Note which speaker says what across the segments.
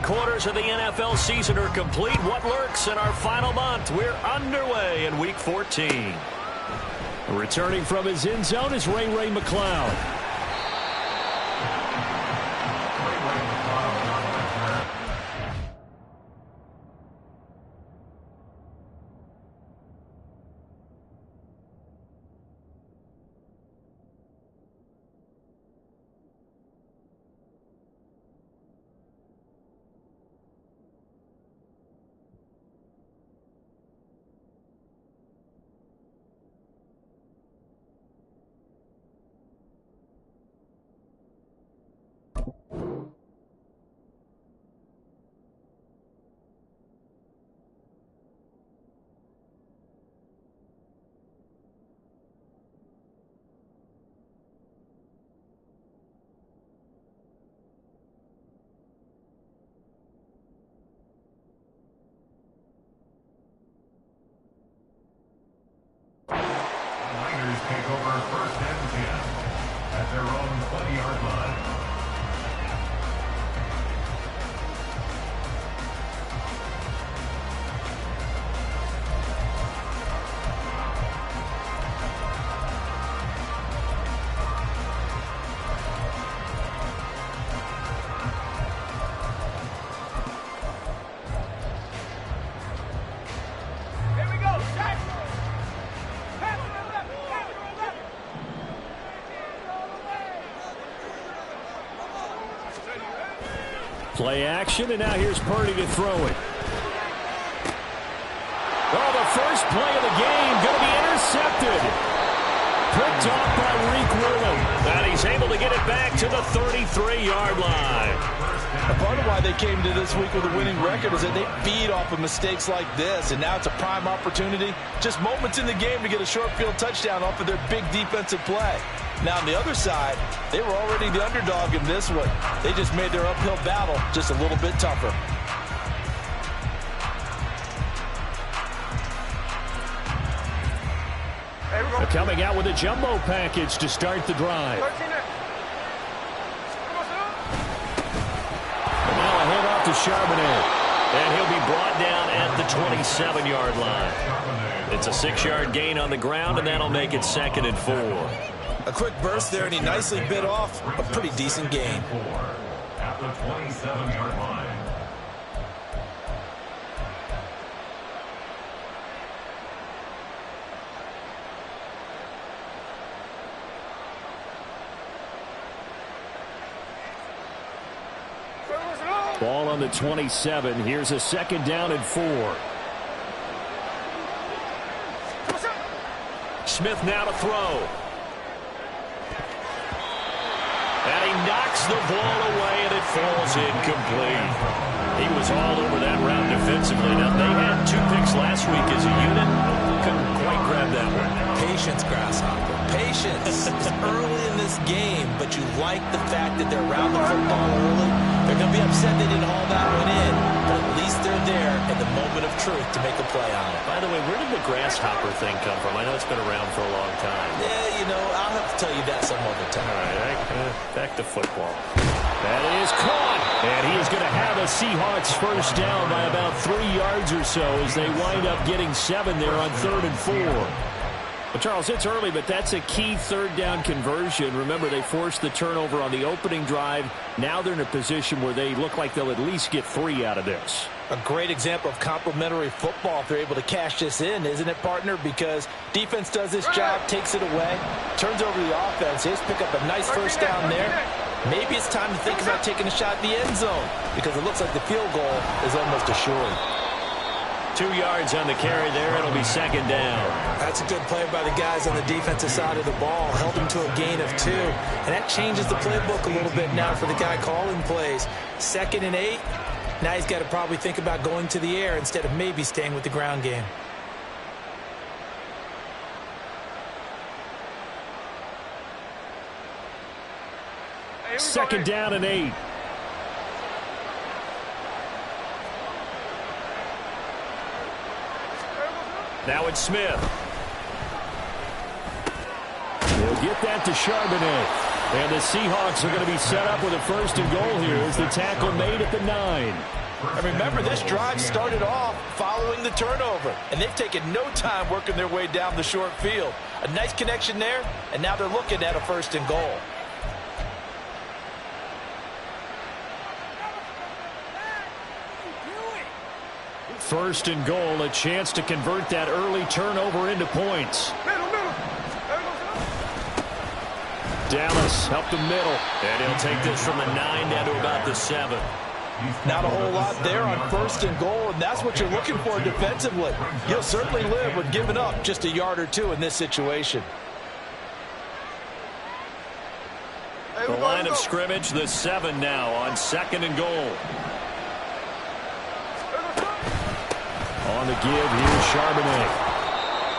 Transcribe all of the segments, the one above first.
Speaker 1: quarters of the NFL season are complete. What lurks in our final month? We're underway in Week 14.
Speaker 2: Returning from his end zone is Ray McCloud.
Speaker 3: Take over first and 10 at their own 20-yard line.
Speaker 2: Play action, and now here's Purdy to throw it. Oh, the first play of the game going to be intercepted. Picked off by Reek Willen.
Speaker 1: And he's able to get it back to the 33-yard line.
Speaker 4: A part of why they came to this week with a winning record is that they feed off of mistakes like this, and now it's a prime opportunity. Just moments in the game to get a short field touchdown off of their big defensive play. Now, on the other side, they were already the underdog in this one. They just made their uphill battle just a little bit tougher.
Speaker 2: Coming out with a jumbo package to start the drive. And now a handoff to Charbonnet.
Speaker 1: And he'll be brought down at the 27-yard line. It's a 6-yard gain on the ground, and that'll make it 2nd and 4.
Speaker 4: A quick burst there, and he nicely bit off a pretty decent gain.
Speaker 3: At the 27-yard line.
Speaker 2: Ball on the 27. Here's a 2nd down and 4.
Speaker 1: Smith now to throw. And he knocks the ball away, and it falls incomplete. He was all over that route defensively. Now, they had 2 picks last week as a unit. Couldn't quite grab that one.
Speaker 4: Patience, Grasshopper. Patience. It's early in this game, but you like the fact that they're around the football early. They're going to be upset they didn't haul that one in, but at least they're there in the moment of truth to make a play on it.
Speaker 1: By the way, where did the grasshopper thing come from? I know it's been around for a long time.
Speaker 4: Yeah, you know, I'll have to tell you that some other time.
Speaker 1: All right, back to football.
Speaker 2: That is caught. And he is going to have a Seahawks first down by about 3 yards or so as they wind up getting 7 there on 3rd and 4. Well, Charles, it's early, but that's a key 3rd down conversion. Remember, they forced the turnover on the opening drive. Now they're in a position where they look like they'll at least get 3 out of this.
Speaker 4: A great example of complementary football if they're able to cash this in, isn't it, partner? Because defense does this job, takes it away, turns over the offense. Here's pick up a nice first down there. Maybe it's time to think about taking a shot at the end zone because it looks like the field goal is almost assured.
Speaker 1: 2 yards on the carry there. It'll be 2nd down.
Speaker 4: That's a good play by the guys on the defensive side of the ball. Held him to a gain of 2. And that changes the playbook a little bit now for the guy calling plays. 2nd and 8. Now he's got to probably think about going to the air instead of maybe staying with the ground game.
Speaker 2: Second down and 8.
Speaker 1: Now it's Smith.
Speaker 2: They'll get that to Charbonnet. And the Seahawks are going to be set up with a 1st and goal here as the tackle made at the 9.
Speaker 4: And remember, this drive started off following the turnover, and they've taken no time working their way down the short field. A nice connection there, and now they're looking at a 1st and goal.
Speaker 2: First and goal, a chance to convert that early turnover into points. Dallas up the middle.
Speaker 1: And he'll take this from the 9 down to about the 7.
Speaker 4: Not a whole lot there on 1st and goal, and that's what you're looking for defensively. You'll certainly live with giving up just a yard or 2 in this situation.
Speaker 1: The line of scrimmage, the 7 now on 2nd and goal.
Speaker 2: On the give, here's Charbonnet.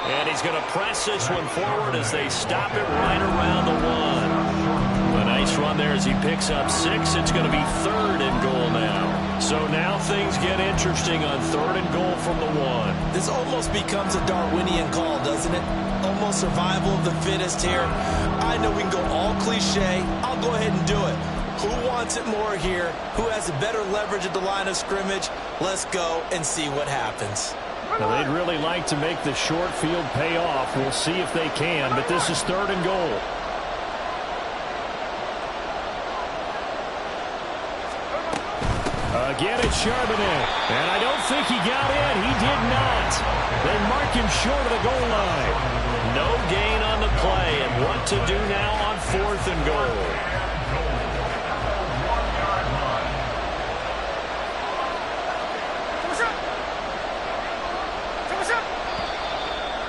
Speaker 1: And he's going to press this one forward as they stop it right around the 1. A nice run there as he picks up 6. It's going to be 3rd and goal now. So now things get interesting on 3rd and goal from the 1.
Speaker 5: This almost becomes a Darwinian call, doesn't it? Almost survival of the fittest here. I know we can go all cliche. I'll go ahead and do it. Who wants it more here? Who has a better leverage at the line of scrimmage? Let's go and see what happens.
Speaker 2: Now, they'd really like to make the short field pay off. We'll see if they can, but this is 3rd and goal. Again, it's Charbonnet. And I don't think he got in. He did not. They mark him short of the goal line.
Speaker 1: No gain on the play, and what to do now on 4th and goal.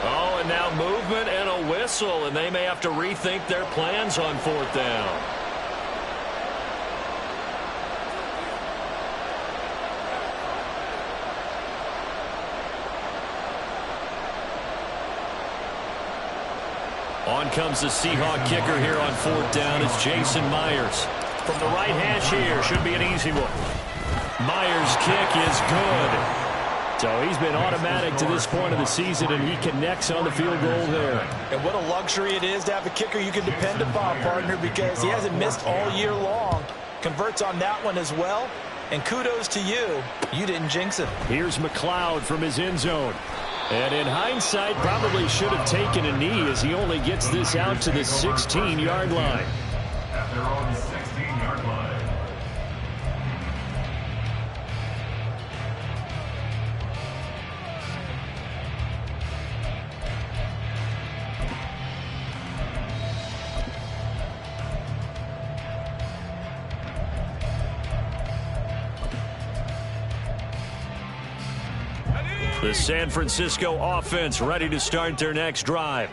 Speaker 1: Oh, and now movement and a whistle, and they may have to rethink their plans on 4th down. On comes the Seahawk kicker here on 4th down. It's Jason Myers. From the right hash here, should be an easy one. Myers' kick is good.
Speaker 2: So he's been automatic to this point of the season, and he connects on the field goal there.
Speaker 4: And what a luxury it is to have a kicker you can depend upon, partner, because he hasn't missed all year long. Converts on that one as well. And kudos to you. You didn't jinx it.
Speaker 2: Here's McLeod from his end zone. And in hindsight, probably should have taken a knee as he only gets this out to the 16-yard line.
Speaker 3: At their own 16-yard line.
Speaker 1: The San Francisco offense ready to start their next drive.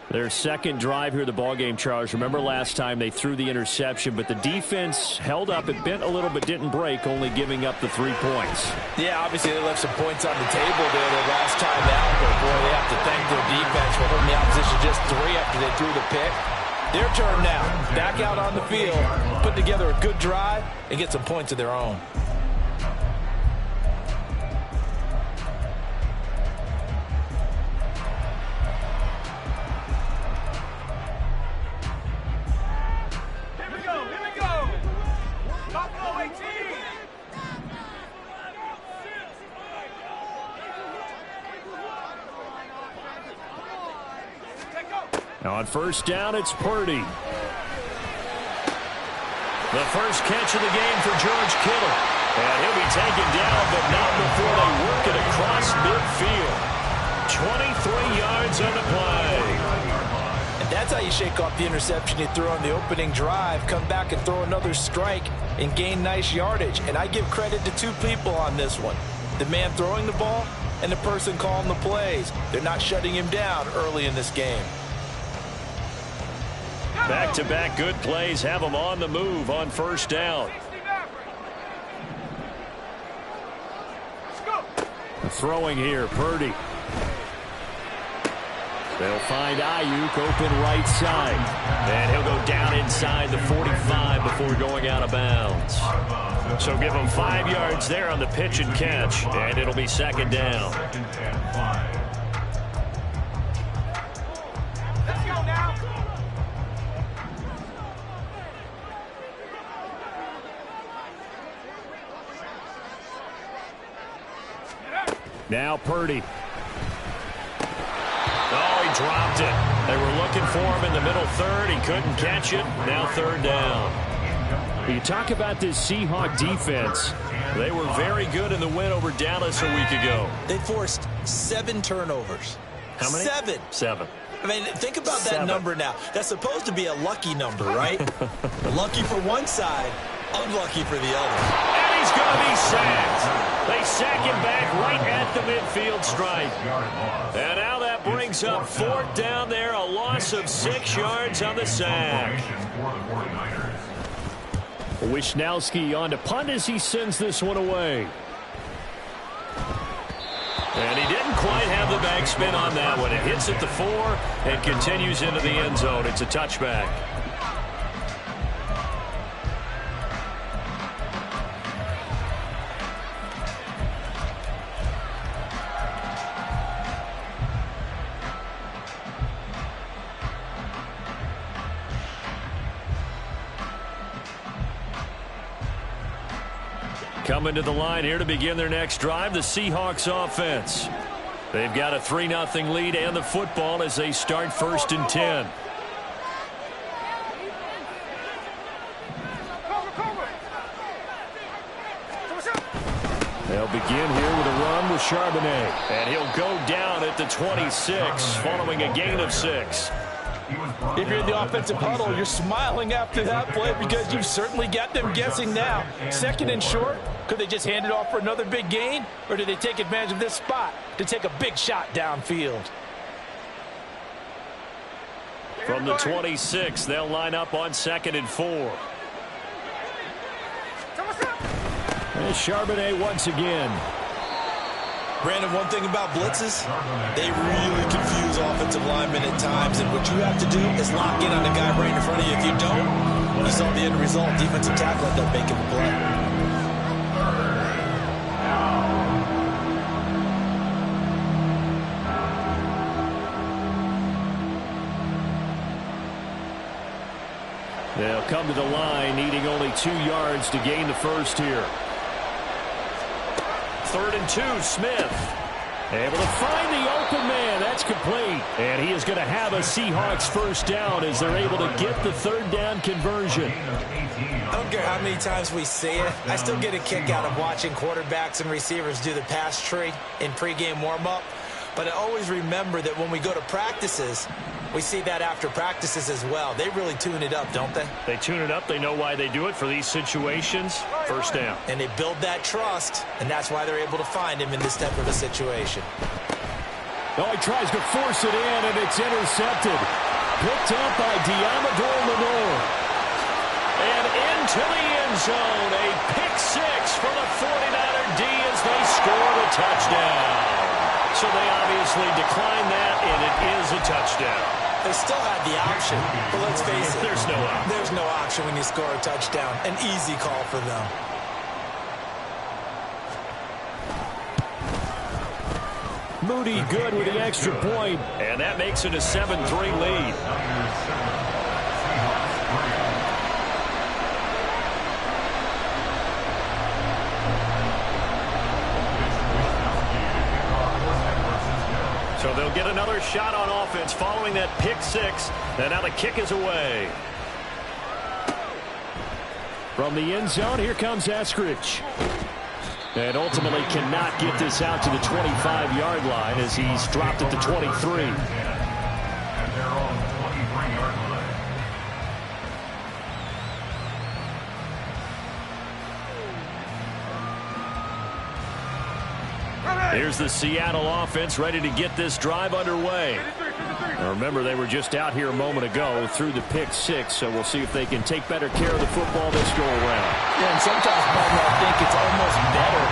Speaker 2: Their second drive here, the ballgame, Charles. Remember last time they threw the interception, but the defense held up. It bent a little but didn't break, only giving up the 3 points.
Speaker 4: Yeah, obviously they left some points on the table there the last time out, but boy, they have to thank their defense for holding the opposition just 3 after they threw the pick. Their turn now. Back out on the field, put together a good drive, and get some points of their own.
Speaker 2: Now on 1st down, it's Purdy.
Speaker 1: The first catch of the game for George Kittle. And he'll be taken down, but not before they work it across midfield. 23 yards on the play.
Speaker 4: And that's how you shake off the interception you threw on the opening drive. Come back and throw another strike and gain nice yardage. And I give credit to 2 people on this one. The man throwing the ball and the person calling the plays. They're not shutting him down early in this game.
Speaker 1: Back-to-back good plays have them on the move on 1st down.
Speaker 2: Throwing here, Purdy. They'll find Ayuk open right side.
Speaker 1: And he'll go down inside the 45 before going out of bounds. So give him 5 yards there on the pitch and catch, and it'll be 2nd down.
Speaker 2: Now Purdy.
Speaker 1: Oh, he dropped it. They were looking for him in the middle third. He couldn't catch it. Now third down.
Speaker 2: You talk about this Seahawk defense.
Speaker 1: They were very good in the win over Dallas a week ago.
Speaker 5: They forced 7 turnovers.
Speaker 1: How many?
Speaker 5: 7. I mean, think about that
Speaker 1: 7.
Speaker 5: number now. That's supposed to be a lucky number, right? Lucky for one side, unlucky for the other.
Speaker 1: And he's going to be sacked. They sack him back right at the midfield stripe. And now that brings up fourth down there, a loss of 6 yards on the sack.
Speaker 2: Wisnowski on to punt as he sends this one away.
Speaker 1: And he didn't quite have the backspin on that one. It hits at the 4 and continues into the end zone. It's a touchback. Coming to the line here to begin their next drive, the Seahawks offense. They've got a 3-0 lead and the football as they start 1st and 10.
Speaker 2: They'll begin here with a run with Charbonnet.
Speaker 1: And he'll go down at the 26 following a gain of 6.
Speaker 4: If you're in the offensive huddle, you're smiling after that play because you've certainly got them guessing now. 2nd and short, could they just hand it off for another big gain? Or do they take advantage of this spot to take a big shot downfield?
Speaker 1: From the 26, they'll line up on 2nd and 4.
Speaker 2: And Charbonnet once again.
Speaker 5: Brandon, one thing about blitzes, they really confuse offensive linemen at times, and what you have to do is lock in on the guy right in front of you. If you don't, you saw the end result. Defensive tackle ended up making the play.
Speaker 2: They'll come to the line, needing only 2 yards to gain the first here.
Speaker 1: 3rd and 2, Smith.
Speaker 2: Able to find the open man. That's complete. And he is going to have a Seahawks first down as they're able to get the 3rd down conversion.
Speaker 5: I don't care how many times we see it. I still get a kick out of watching quarterbacks and receivers do the pass tree in pregame warm-up. But I always remember that when we go to practices, we see that after practices as well. They really tune it up, don't they?
Speaker 1: They tune it up. They know why they do it for these situations. First down.
Speaker 5: And they build that trust, and that's why they're able to find him in this type of a situation.
Speaker 2: Oh, he tries to force it in, and it's intercepted. Picked up by Diamador Lenore.
Speaker 1: And into the end zone. A pick 6 for the 49er D as they score the touchdown. So they obviously declined that, and it is a touchdown.
Speaker 5: They still had the option, but let's face it.
Speaker 1: There's no option.
Speaker 5: There's no option when you score a touchdown. An easy call for them.
Speaker 2: Moody good with the extra point.
Speaker 1: And that makes it a 7-3 lead. So they'll get another shot on offense following that pick 6. And now the kick is away.
Speaker 2: From the end zone, here comes Eskridge. And ultimately cannot get this out to the 25-yard line as he's dropped at the 23.
Speaker 3: At their own 23-yard line.
Speaker 1: Here's the Seattle offense ready to get this drive underway.
Speaker 2: Now remember, they were just out here a moment ago through the pick 6, so we'll see if they can take better care of the football this go around.
Speaker 4: Yeah, and sometimes, partner, I think it's almost better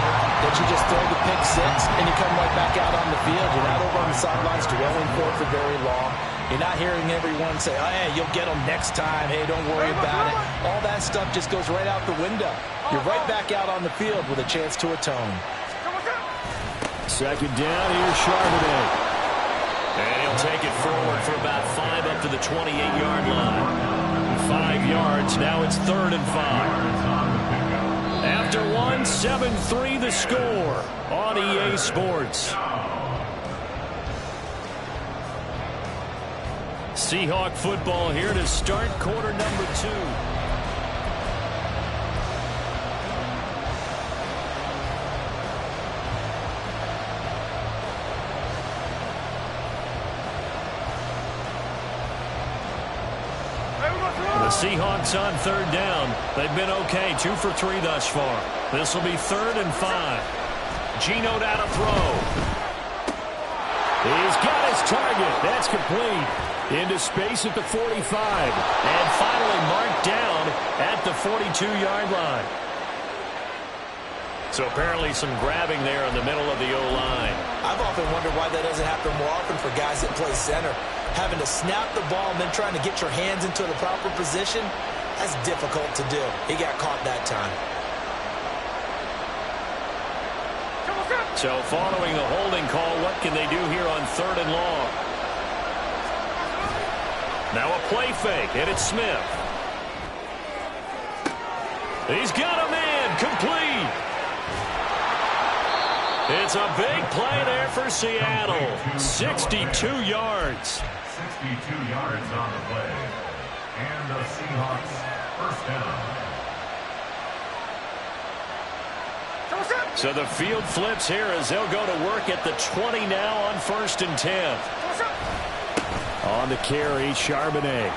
Speaker 4: that you just throw the pick 6 and you come right back out on the field. You're not over on the sidelines dwelling for very long. You're not hearing everyone say, oh, hey, you'll get them next time. Hey, don't worry about it. All that stuff just goes right out the window. You're right back out on the field with a chance to atone.
Speaker 2: Second down, here's Charbonnet.
Speaker 1: And he'll take it forward for about 5 up to the 28-yard line. 5 yards, now it's 3rd and 5.
Speaker 2: After one, 7-3 the score on EA Sports. Seahawk football here to start quarter number 2. The Seahawks on third down. They've been okay, 2 for 3 thus far. This will be 3rd and 5. Geno down to throw. He's got his target. That's complete. Into space at the 45. And finally marked down at the 42-yard line. So apparently some grabbing there in the middle of the O-line.
Speaker 5: I've often wondered why that doesn't happen more often for guys that play center. Having to snap the ball and then trying to get your hands into the proper position, that's difficult to do. He got caught that time.
Speaker 2: So following the holding call, what can they do here on 3rd and long? Now a play fake, and it's Smith. He's got a man, complete. It's a big play there for Seattle. 62 yards.
Speaker 3: 62 yards on the play. And the Seahawks first down.
Speaker 2: So the field flips here as they'll go to work at the 20 now on 1st and 10. On the carry, Charbonnet.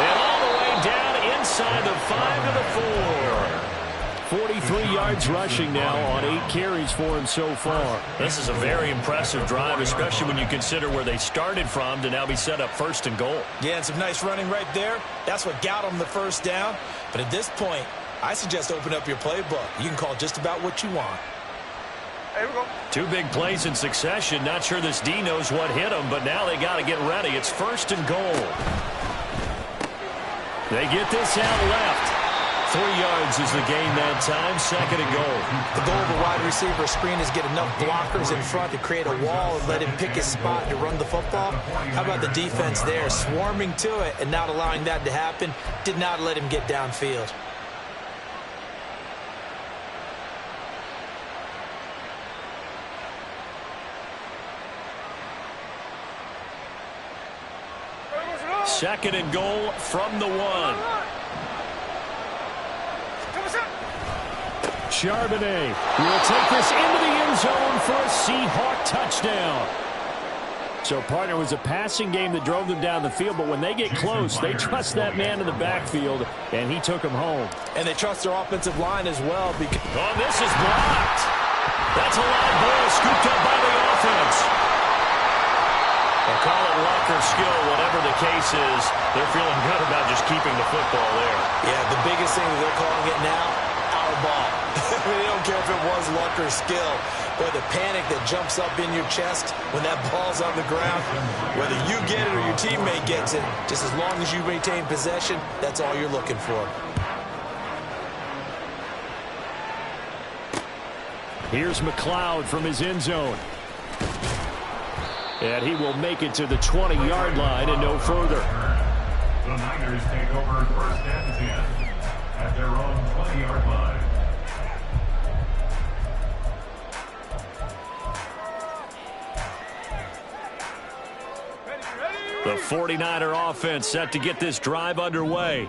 Speaker 2: And all the way down inside the 5 to the 4. 43 yards rushing now on 8 carries for him so far.
Speaker 1: This is a very impressive drive, especially when you consider where they started from to now be set up 1st and goal.
Speaker 5: Yeah, and some nice running right there. That's what got them the first down. But at this point, I suggest open up your playbook. You can call just about what you want.
Speaker 6: There we go.
Speaker 2: 2 big plays in succession. Not sure this D knows what hit him, but now they got to get ready. It's 1st and goal. They get this out left. 3 yards is the gain that time. 2nd and goal.
Speaker 5: The goal of a wide receiver screen is get enough blockers in front to create a wall and let him pick his spot to run the football. How about the defense there, swarming to it and not allowing that to happen? Did not let him get downfield.
Speaker 2: Second and goal from the 1. Charbonnet will take this into the end zone for a Seahawk touchdown. So, partner, was a passing game that drove them down the field, but when they get close, they trust that man in the backfield, and he took him home.
Speaker 5: And they trust their offensive line as well. Because
Speaker 2: oh, this is blocked. That's a live ball scooped up by the offense. They'll call it luck or skill, whatever the case is. They're feeling good about just keeping the football there.
Speaker 5: Yeah, the biggest thing that they're calling it now, our ball. They don't care if it was luck or skill. But the panic that jumps up in your chest when that ball's on the ground, whether you get it or your teammate gets it, just as long as you maintain possession, that's all you're looking for.
Speaker 2: Here's McLeod from his end zone. And he will make it to the 20-yard line and no further.
Speaker 3: The Niners take over 1st and 10 at their own 20-yard line.
Speaker 2: The 49er offense set to get this drive underway.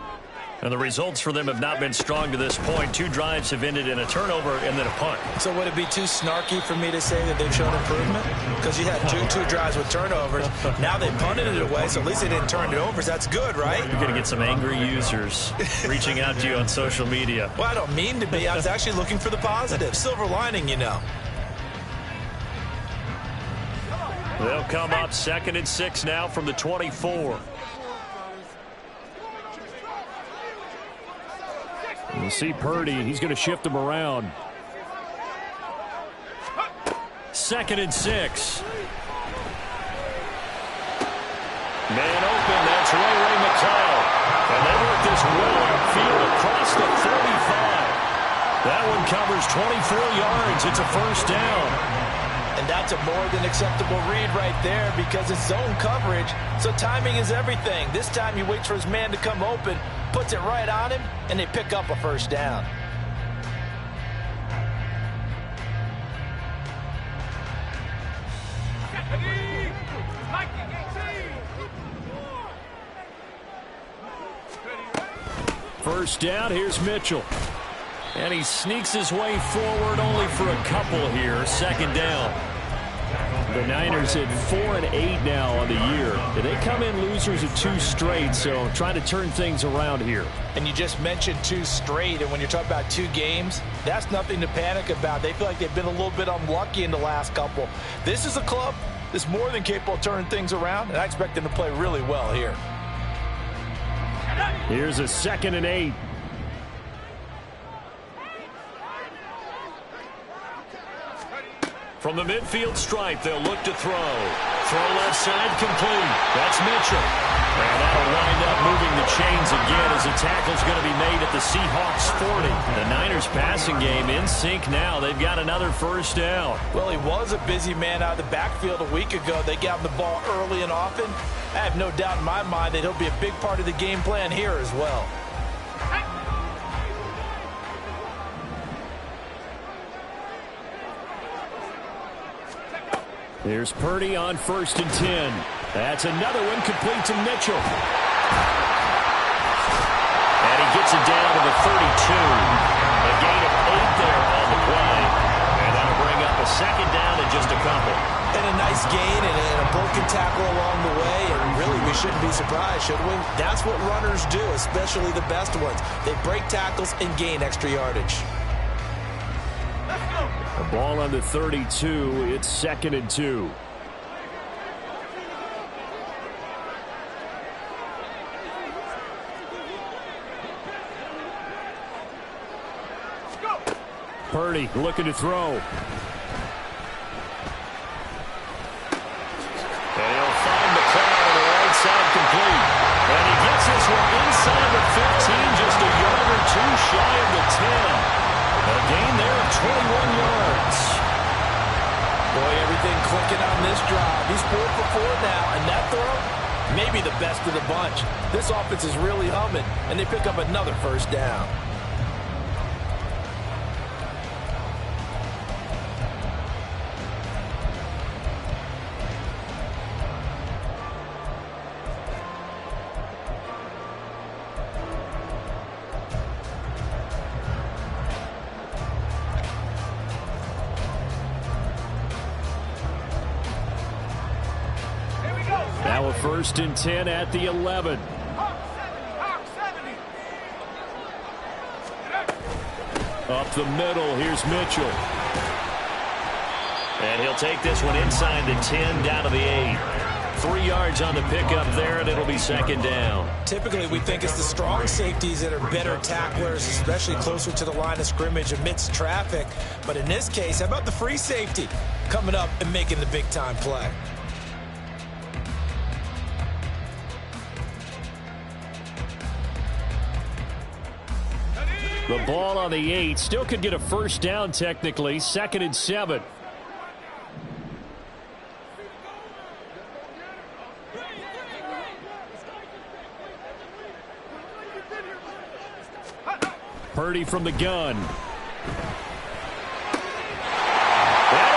Speaker 1: And the results for them have not been strong to this point. 2 drives have ended in a turnover and then a punt.
Speaker 5: So would it be too snarky for me to say that they've shown improvement? Because you had two drives with turnovers. Now they punted it away, so at least they didn't turn it over. That's good, right?
Speaker 1: You're going to get some angry users reaching out to you on social media.
Speaker 5: Well, I don't mean to be. I was actually looking for the positive. Silver lining, you know.
Speaker 2: They'll come up 2nd and 6 now from the 24. You see Purdy. He's going to shift them around. 2nd and 6. Man open. That's Ray McLeod. And they work this well upfield across the 35. That one covers 24 yards. It's a 1st down.
Speaker 5: And that's a more than acceptable read right there because it's zone coverage, so timing is everything. This time he waits for his man to come open, puts it right on him, and they pick up a 1st down.
Speaker 2: First down, here's Mitchell. And he sneaks his way forward only for a couple here. Second down. The Niners at 4-8 now on the year. They come in losers of 2 straight, so trying to turn things around here.
Speaker 5: And you just mentioned 2 straight, and when you're talking about 2 games, that's nothing to panic about. They feel like they've been a little bit unlucky in the last couple. This is a club that's more than capable of turning things around, and I expect them to play really well here.
Speaker 2: Here's a 2nd and 8.
Speaker 1: From the midfield stripe, they'll look to throw. Throw left side, complete. That's Mitchell. And that'll wind up moving the chains again as the tackle's going to be made at the Seahawks 40. The Niners passing game in sync now. They've got another first down.
Speaker 5: Well, he was a busy man out of the backfield a week ago. They got him the ball early and often. I have no doubt in my mind that he'll be a big part of the game plan here as well.
Speaker 2: Here's Purdy on 1st and 10. That's another one complete to Mitchell.
Speaker 1: And he gets it down to the 32. A gain of 8 there on the play. And that'll bring up a 2nd down and just a couple.
Speaker 5: And a nice gain and a broken tackle along the way. And really, we shouldn't be surprised, should we? That's what runners do, especially the best ones. They break tackles and gain extra yardage.
Speaker 2: The ball on the 32. It's 2nd and 2. Purdy looking to throw.
Speaker 1: And he'll find McLeod on the right side, complete. And he gets this one inside the 15, just a yard or 2 shy of the 10. A gain there of 21 yards.
Speaker 5: Boy, everything clicking on this drive. He's 4 for 4 now, and that throw, maybe the best of the bunch. This offense is really humming, and they pick up another first down.
Speaker 2: Now a 1st and 10 at the 11. Up the middle, here's Mitchell.
Speaker 1: And he'll take this one inside the 10, down to the 8. 3 yards on the pickup there, and it'll be 2nd down.
Speaker 5: Typically, we think it's the strong safeties that are better tacklers, especially closer to the line of scrimmage amidst traffic. But in this case, how about the free safety coming up and making the big-time play?
Speaker 2: The ball on the 8. Still could get a first down technically. 2nd and 7. Purdy from the gun.
Speaker 1: And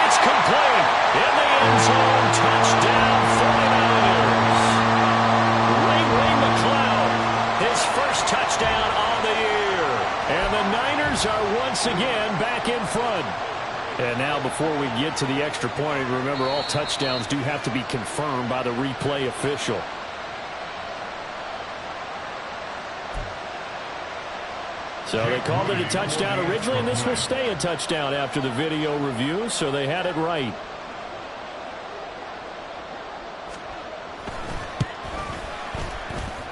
Speaker 1: it's complete. In the end zone. Touchdown 49ers. Ray McLeod. His first touchdown on the year.
Speaker 2: And the Niners are once again back in front. And now before we get to the extra point, remember all touchdowns do have to be confirmed by the replay official. So they called it a touchdown originally, and this will stay a touchdown after the video review, so they had it right.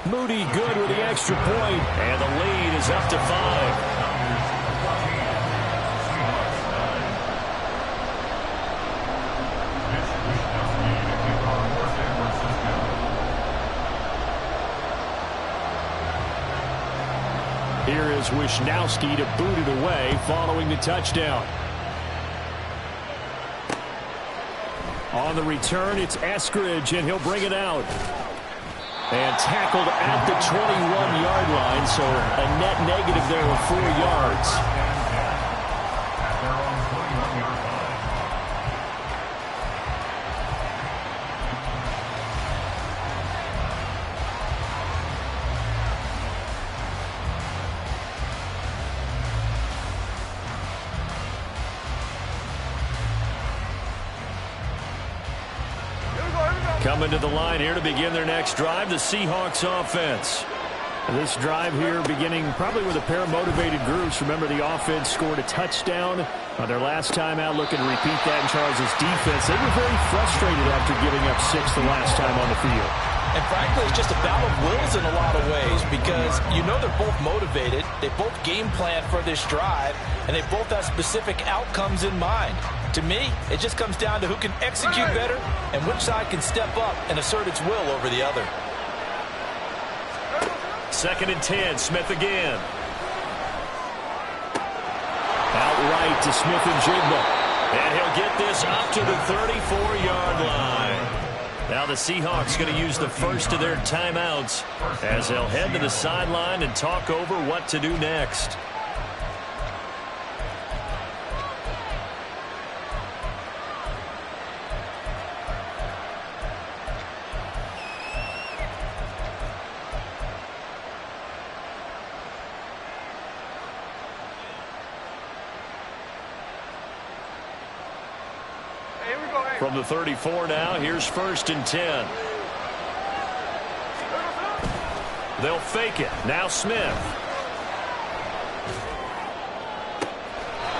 Speaker 2: Moody good with the extra point.
Speaker 1: And the lead is up to 5.
Speaker 2: Here is Wishnowsky to boot it away following the touchdown. On the return, it's Eskridge, and he'll bring it out. And tackled at the 21-yard line, so a net negative there of 4 yards.
Speaker 3: At their own 21-yard line.
Speaker 2: Coming to the line here to begin their next drive, the Seahawks offense. This drive here beginning probably with a pair of motivated groups. Remember, the offense scored a touchdown on their last time out, looking to repeat that in Charles' defense. They were very frustrated after giving up 6 the last time on the field.
Speaker 5: And frankly, it's just a battle of wills in a lot of ways because you know they're both motivated. They both game plan for this drive, and they both have specific outcomes in mind. To me, it just comes down to who can execute better and which side can step up and assert its will over the other.
Speaker 2: 2nd and 10, Smith again. Outright to Smith-Njigba. And he'll get this up to the 34-yard line. Now the Seahawks going to use the first of their timeouts as they'll head to the sideline and talk over what to do next. From the 34 now, here's 1st and 10. They'll fake it. Now Smith.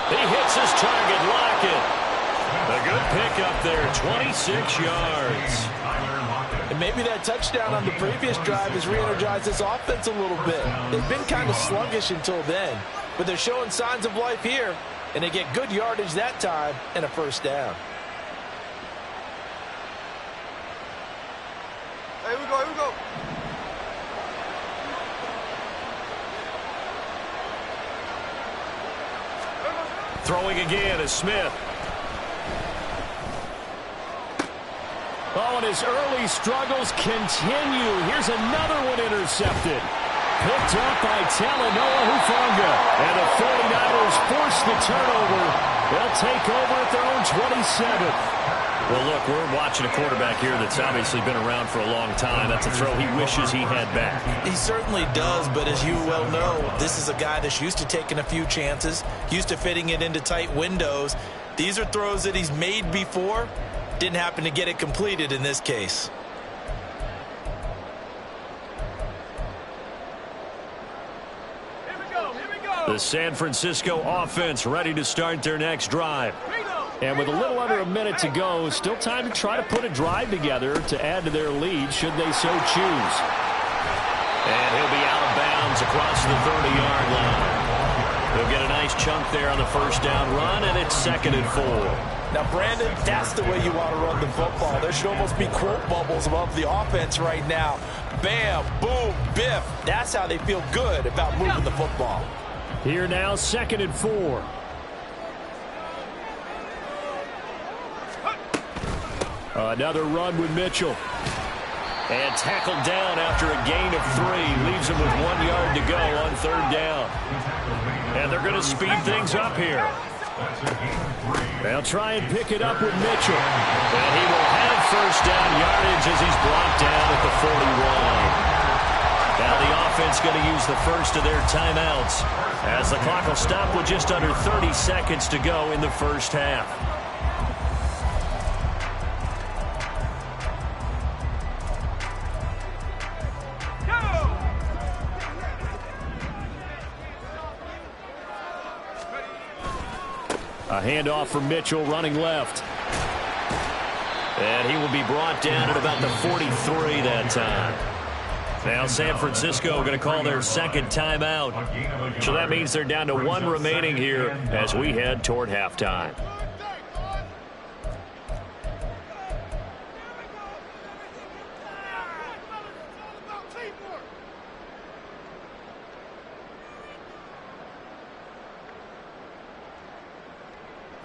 Speaker 2: He hits his target, Lockett. A good pickup there, 26 yards.
Speaker 5: And maybe that touchdown on the previous drive has re-energized this offense a little bit. They've been kind of sluggish until then, but they're showing signs of life here, and they get good yardage that time and a 1st down.
Speaker 6: Here we go, here we go.
Speaker 2: Throwing again is Smith. Oh, and his early struggles continue. Here's another one intercepted. Picked up by Talanoa Hufanga. And the 49ers force the turnover. They'll take over at their own 27. Well, look, we're watching a quarterback here that's obviously been around for a long time. That's a throw he wishes he had back.
Speaker 5: He certainly does, but as you well know, this is a guy that's used to taking a few chances, used to fitting it into tight windows. These are throws that he's made before. Didn't happen to get it completed in this case.
Speaker 6: Here we go, here we go.
Speaker 2: The San Francisco offense ready to start their next drive. And with a little under a minute to go, still time to try to put a drive together to add to their lead should they so choose. And he'll be out of bounds across the 30-yard line. They'll get a nice chunk there on the 1st down run, and it's 2nd and 4.
Speaker 5: Now, Brandon, that's the way you want to run the football. There should almost be quote bubbles above the offense right now. Bam, boom, biff. That's how they feel good about moving the football.
Speaker 2: Here now, 2nd and 4. Another run with Mitchell. And tackled down after a gain of 3. Leaves him with 1 yard to go on 3rd down. And they're going to speed things up here. They'll try and pick it up with Mitchell. And he will have 1st down yardage as he's brought down at the 41. Now the offense going to use the first of their timeouts as the clock will stop with just under 30 seconds to go in the 1st half. A handoff from Mitchell running left. And he will be brought down at about the 43 that time. Now San Francisco going to call their 2nd timeout. So that means they're down to 1 remaining here as we head toward halftime.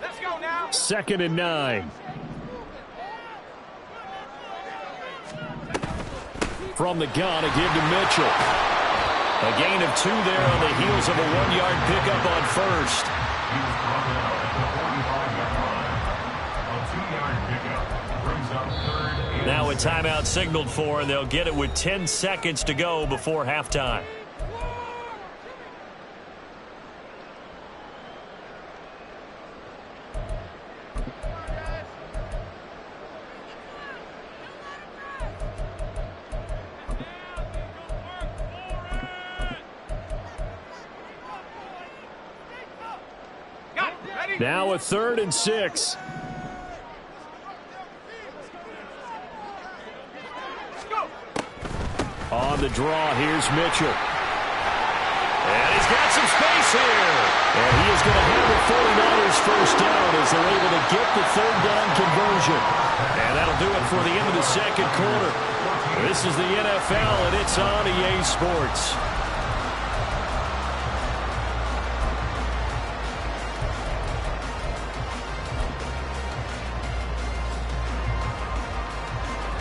Speaker 6: Let's go now.
Speaker 2: 2nd and 9. From the gun, a give to Mitchell. A gain of 2 there on the heels of a 1-yard pickup on 1st. Now a timeout signaled for, and they'll get it with 10 seconds to go before halftime. Now a 3rd and 6. On the draw, here's Mitchell. And he's got some space here. And he is going to have the 49ers first down as they're able to get the 3rd down conversion. And that'll do it for the end of the 2nd quarter. This is the NFL, and it's on EA Sports.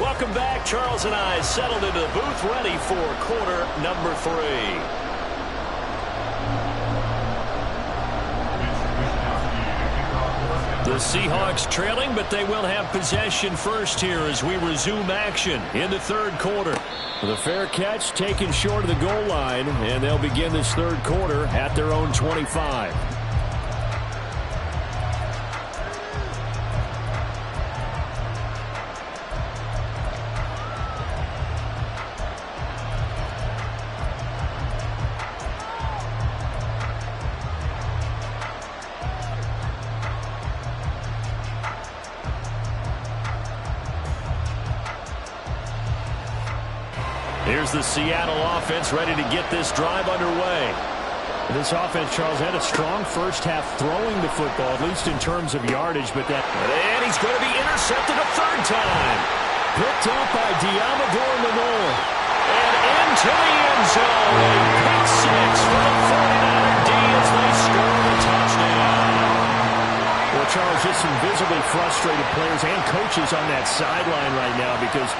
Speaker 2: Welcome back. Charles and I settled into the booth, ready for quarter number 3. The Seahawks trailing, but they will have possession first here as we resume action in the 3rd quarter. The fair catch taken short of the goal line, and they'll begin this 3rd quarter at their own 25. Here's the Seattle offense ready to get this drive underway. This offense, Charles, had a strong first half throwing the football, at least in terms of yardage. And he's going to be intercepted a 3rd time. Picked up by Diamador Lenore. And into the end zone. A pick 6 for the 49er D as they score the touchdown. Well, Charles, just some visibly frustrated players and coaches on that sideline right now because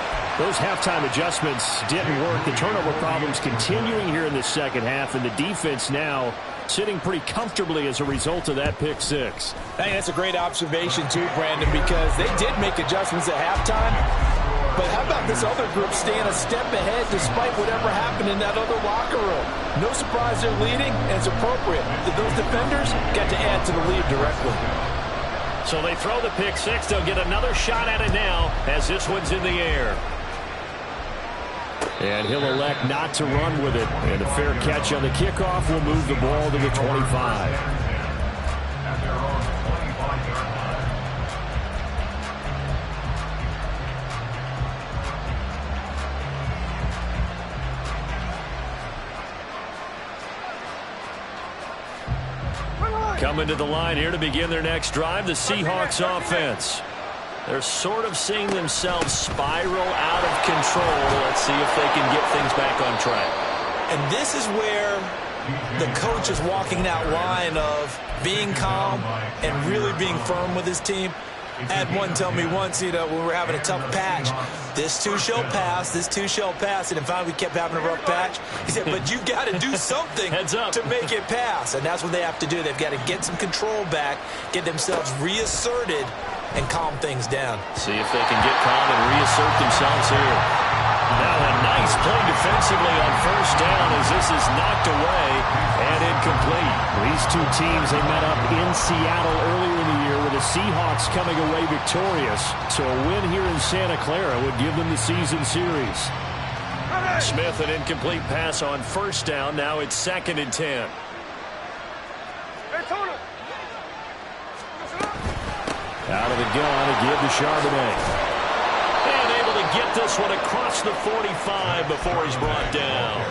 Speaker 2: those halftime adjustments didn't work. The turnover problems continuing here in the 2nd half, and the defense now sitting pretty comfortably as a result of that pick 6.
Speaker 5: I think that's a great observation too, Brandon, because they did make adjustments at halftime. But how about this other group staying a step ahead despite whatever happened in that other locker room? No surprise they're leading, and it's appropriate that those defenders get to add to the lead directly.
Speaker 2: So they throw the pick 6. They'll get another shot at it now as this one's in the air. And he'll elect not to run with it. And a fair catch on the kickoff will move the ball to the 25. Coming to the line here to begin their next drive, the Seahawks offense. They're sort of seeing themselves spiral out of control. Let's see if they can get things back on track.
Speaker 5: And this is where the coach is walking that line of being calm and really being firm with his team. I had one tell me once, when we were having a tough patch, this too shall pass, this too shall pass. And in fact, we kept having a rough patch. He said, but you've got to do something to make it pass. And that's what they have to do. They've got to get some control back, get themselves reasserted, and calm things down.
Speaker 2: See if they can get calm and reassert themselves here. Now a nice play defensively on first down as this is knocked away and incomplete. These two teams, they met up in Seattle earlier in the year with the Seahawks coming away victorious. So a win here in Santa Clara would give them the season series. Smith, an incomplete pass on first down. Now it's 2nd and 10. Out of the gun to give to Charbonnet. And able to get this one across the 45 before he's brought down.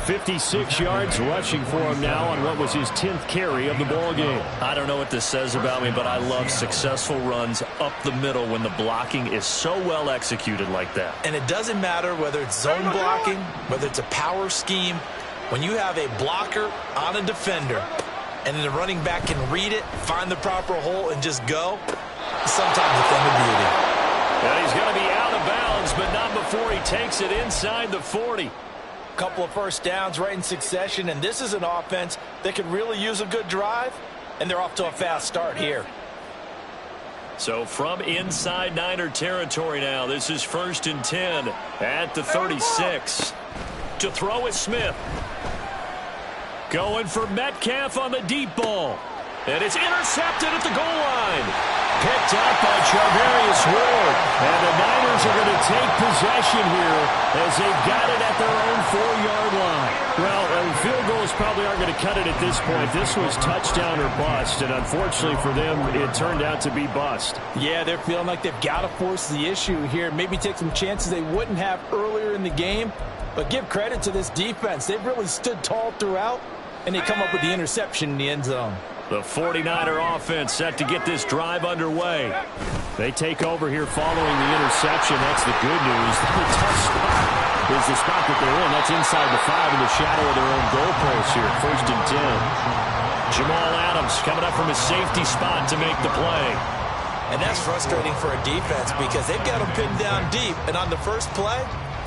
Speaker 2: 56 yards rushing for him now on what was his 10th carry of the ball game. I don't know what this says about me, but I love successful runs up the middle when the blocking is so well executed like that.
Speaker 5: And it doesn't matter whether it's zone blocking, whether it's a power scheme. When you have a blocker on a defender, and then the running back can read it, find the proper hole, and just go, sometimes a thing of beauty.
Speaker 2: And he's going to be out of bounds, but not before he takes it inside the 40.
Speaker 5: Couple of first downs right in succession, and this is an offense that could really use a good drive, and they're off to a fast start here.
Speaker 2: So from inside Niner territory now, this is 1st and 10 at the 36. To throw is Smith. Going for Metcalf on the deep ball. And it's intercepted at the goal line. Picked up by Charvarius Ward. And the Niners are going to take possession here as they've got it at their own 4-yard line. Well, a field goal is probably aren't going to cut it at this point. This was touchdown or bust, and unfortunately for them, it turned out to be bust.
Speaker 5: Yeah, they're feeling like they've got to force the issue here. Maybe take some chances they wouldn't have earlier in the game. But give credit to this defense. They've really stood tall throughout, and they come up with the interception in the end zone.
Speaker 2: The 49er offense set to get this drive underway. They take over here following the interception. That's the good news. The tough spot is the spot that they're in. That's inside the 5 in the shadow of their own goalpost here. 1st and 10. Jamal Adams coming up from his safety spot to make the play.
Speaker 5: And that's frustrating for a defense because they've got them pinned down deep. And on the first play,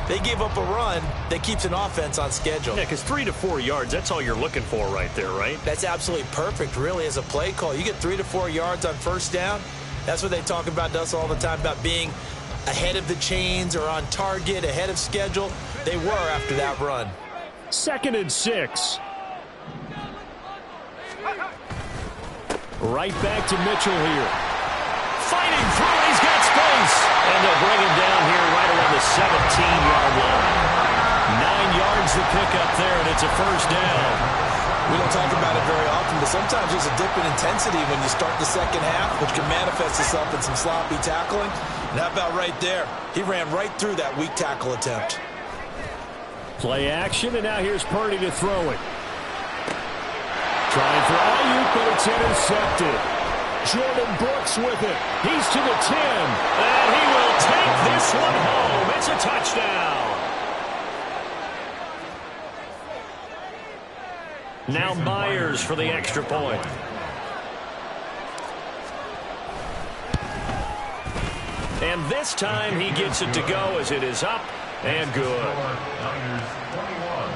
Speaker 5: they give up a run that keeps an offense on schedule.
Speaker 1: Yeah, because 3 to 4 yards, that's all you're looking for right there, right?
Speaker 5: That's absolutely perfect, really, as a play call. You get 3 to 4 yards on first down. That's what they talk about to us all the time, about being ahead of the chains or on target, ahead of schedule. They were after that run.
Speaker 2: 2nd and 6. Right back to Mitchell here. Fighting through, he's got space. And they'll bring him down here right around the 17-yard line. 9 yards to pick up there, and it's a first down.
Speaker 5: We don't talk about it very often, but sometimes there's a dip in intensity when you start the second half, which can manifest itself in some sloppy tackling. And how about right there? He ran right through that weak tackle attempt.
Speaker 2: Play action, and now here's Purdy to throw it. Trying for Ayuk, but it's intercepted. Jordan Brooks with it. He's to the 10. And he will take this one home. It's a touchdown. Now Myers for the extra point. And this time he gets it to go as it is up and good.
Speaker 3: Niners 21,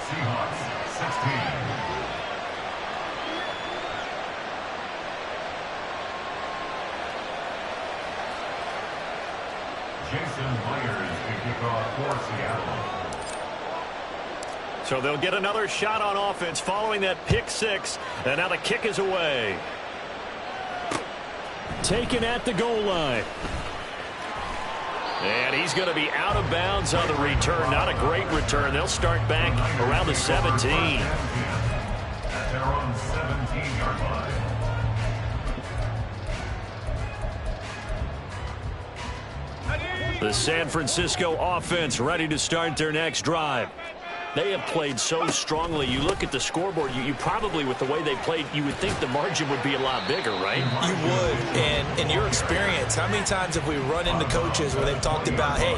Speaker 3: Seahawks 16. Jason Myers to kick off for Seattle.
Speaker 1: So they'll get another shot on offense following that pick 6. And now the kick is away.
Speaker 2: Taken at the goal line.
Speaker 1: And he's going to be out of bounds on the return. Not a great return. They'll start back around the 17.
Speaker 3: At their own 17-yard line.
Speaker 2: The San Francisco offense ready to start their next drive.
Speaker 1: They have played so strongly. You look at the scoreboard, you probably, with the way they played, you would think the margin would be a lot bigger, right?
Speaker 5: You would. And in your experience, how many times have we run into coaches where they've talked about, hey,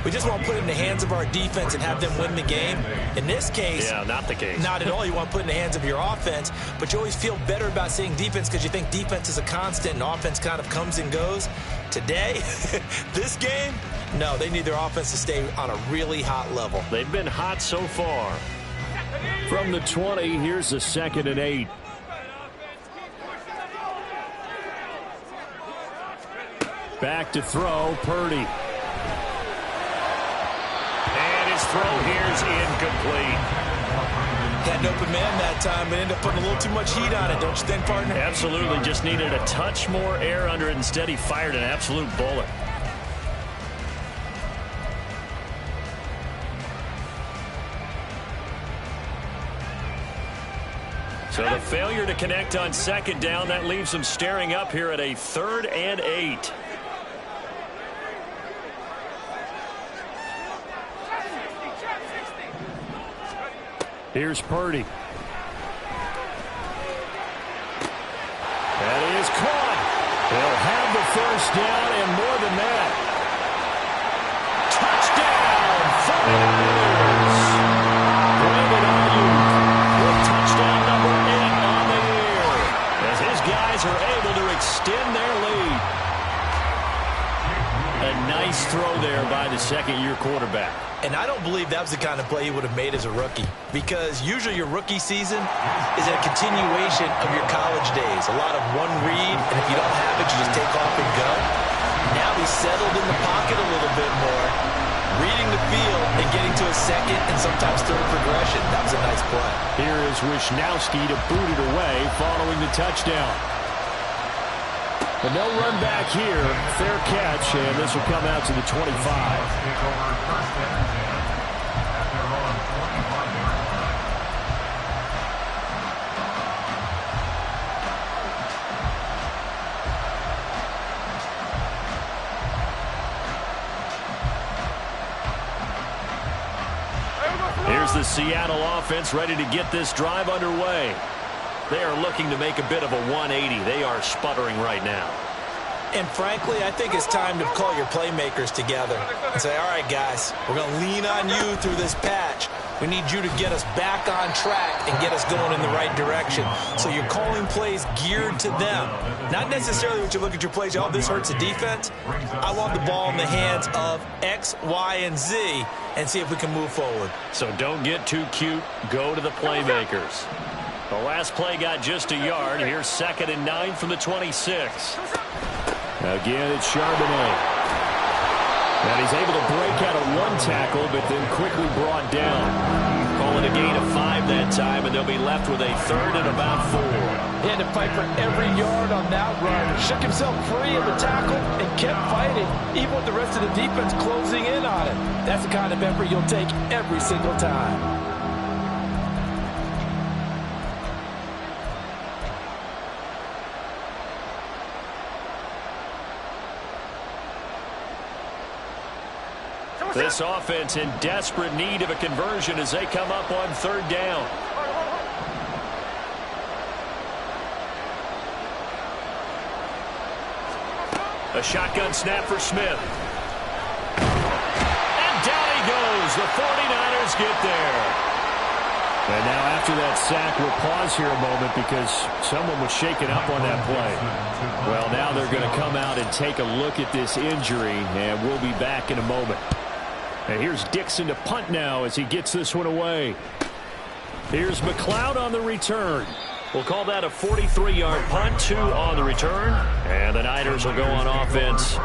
Speaker 5: we just want to put it in the hands of our defense and have them win the game? In this case,
Speaker 1: yeah, not the case.
Speaker 5: Not at all. You want to put it in the hands of your offense, but you always feel better about saying defense because you think defense is a constant and offense kind of comes and goes. Today, this game, no, they need their offense to stay on a really hot level.
Speaker 1: They've been hot so far.
Speaker 2: From the 20, here's the 2nd and 8. Back to throw, Purdy.
Speaker 1: And his throw here's incomplete.
Speaker 5: Had an open man that time, but ended up putting a little too much heat on it, don't you think, partner?
Speaker 1: Absolutely. Just needed a touch more air under it. Instead, he fired an absolute bullet. So the failure to connect on 2nd down, that leaves them staring up here at a 3rd and 8.
Speaker 2: Here's Purdy. That is caught. They'll have the first down and more than that. Touchdown, 49ers. Brandon Ayuk with touchdown number 8 on the year as his guys are able to extend their lead. A nice throw there by the 2nd-year quarterback.
Speaker 5: And I don't believe that was the kind of play he would have made as a rookie, because usually your rookie season is a continuation of your college days. A lot of one read, and if you don't have it, you just take off and go. Now he's settled in the pocket a little bit more, reading the field and getting to a 2nd and sometimes 3rd progression. That was a nice play.
Speaker 2: Here is Wisnowski to boot it away following the touchdown. And they'll run back here. Fair catch, and this will come out to the 25.
Speaker 3: Take over 1st and 10 at their own 25-yard line.
Speaker 2: Here's the Seattle offense ready to get this drive underway. They are looking to make a bit of a 180. They are sputtering right now.
Speaker 5: And frankly, I think it's time to call your playmakers together and say, all right, guys, we're going to lean on you through this patch. We need you to get us back on track and get us going in the right direction. So you're calling plays geared to them. Not necessarily when you look at your plays, oh, this hurts the defense. I want the ball in the hands of X, Y, and Z and see if we can move forward.
Speaker 2: So don't get too cute. Go to the playmakers. The last play got just a yard. Here's 2nd and 9 from the 26. Again, it's Charbonnet. And he's able to break out of one tackle, but then quickly brought down. Calling a gain of 5 that time, and they'll be left with a 3rd and about 4.
Speaker 4: He had to fight for every yard on that run. Shook himself free of the tackle and kept fighting, even with the rest of the defense closing in on it. That's the kind of effort you'll take every single time.
Speaker 2: This offense in desperate need of a conversion as they come up on 3rd down. A shotgun snap for Smith. And down he goes. The 49ers get there. And now after that sack, we'll pause here a moment because someone was shaken up on that play. Well, now they're going to come out and take a look at this injury, and we'll be back in a moment. And here's Dixon to punt now as he gets this one away. Here's McLeod on the return. We'll call that a 43-yard punt, 2 on the return. And the Niners will go on offense.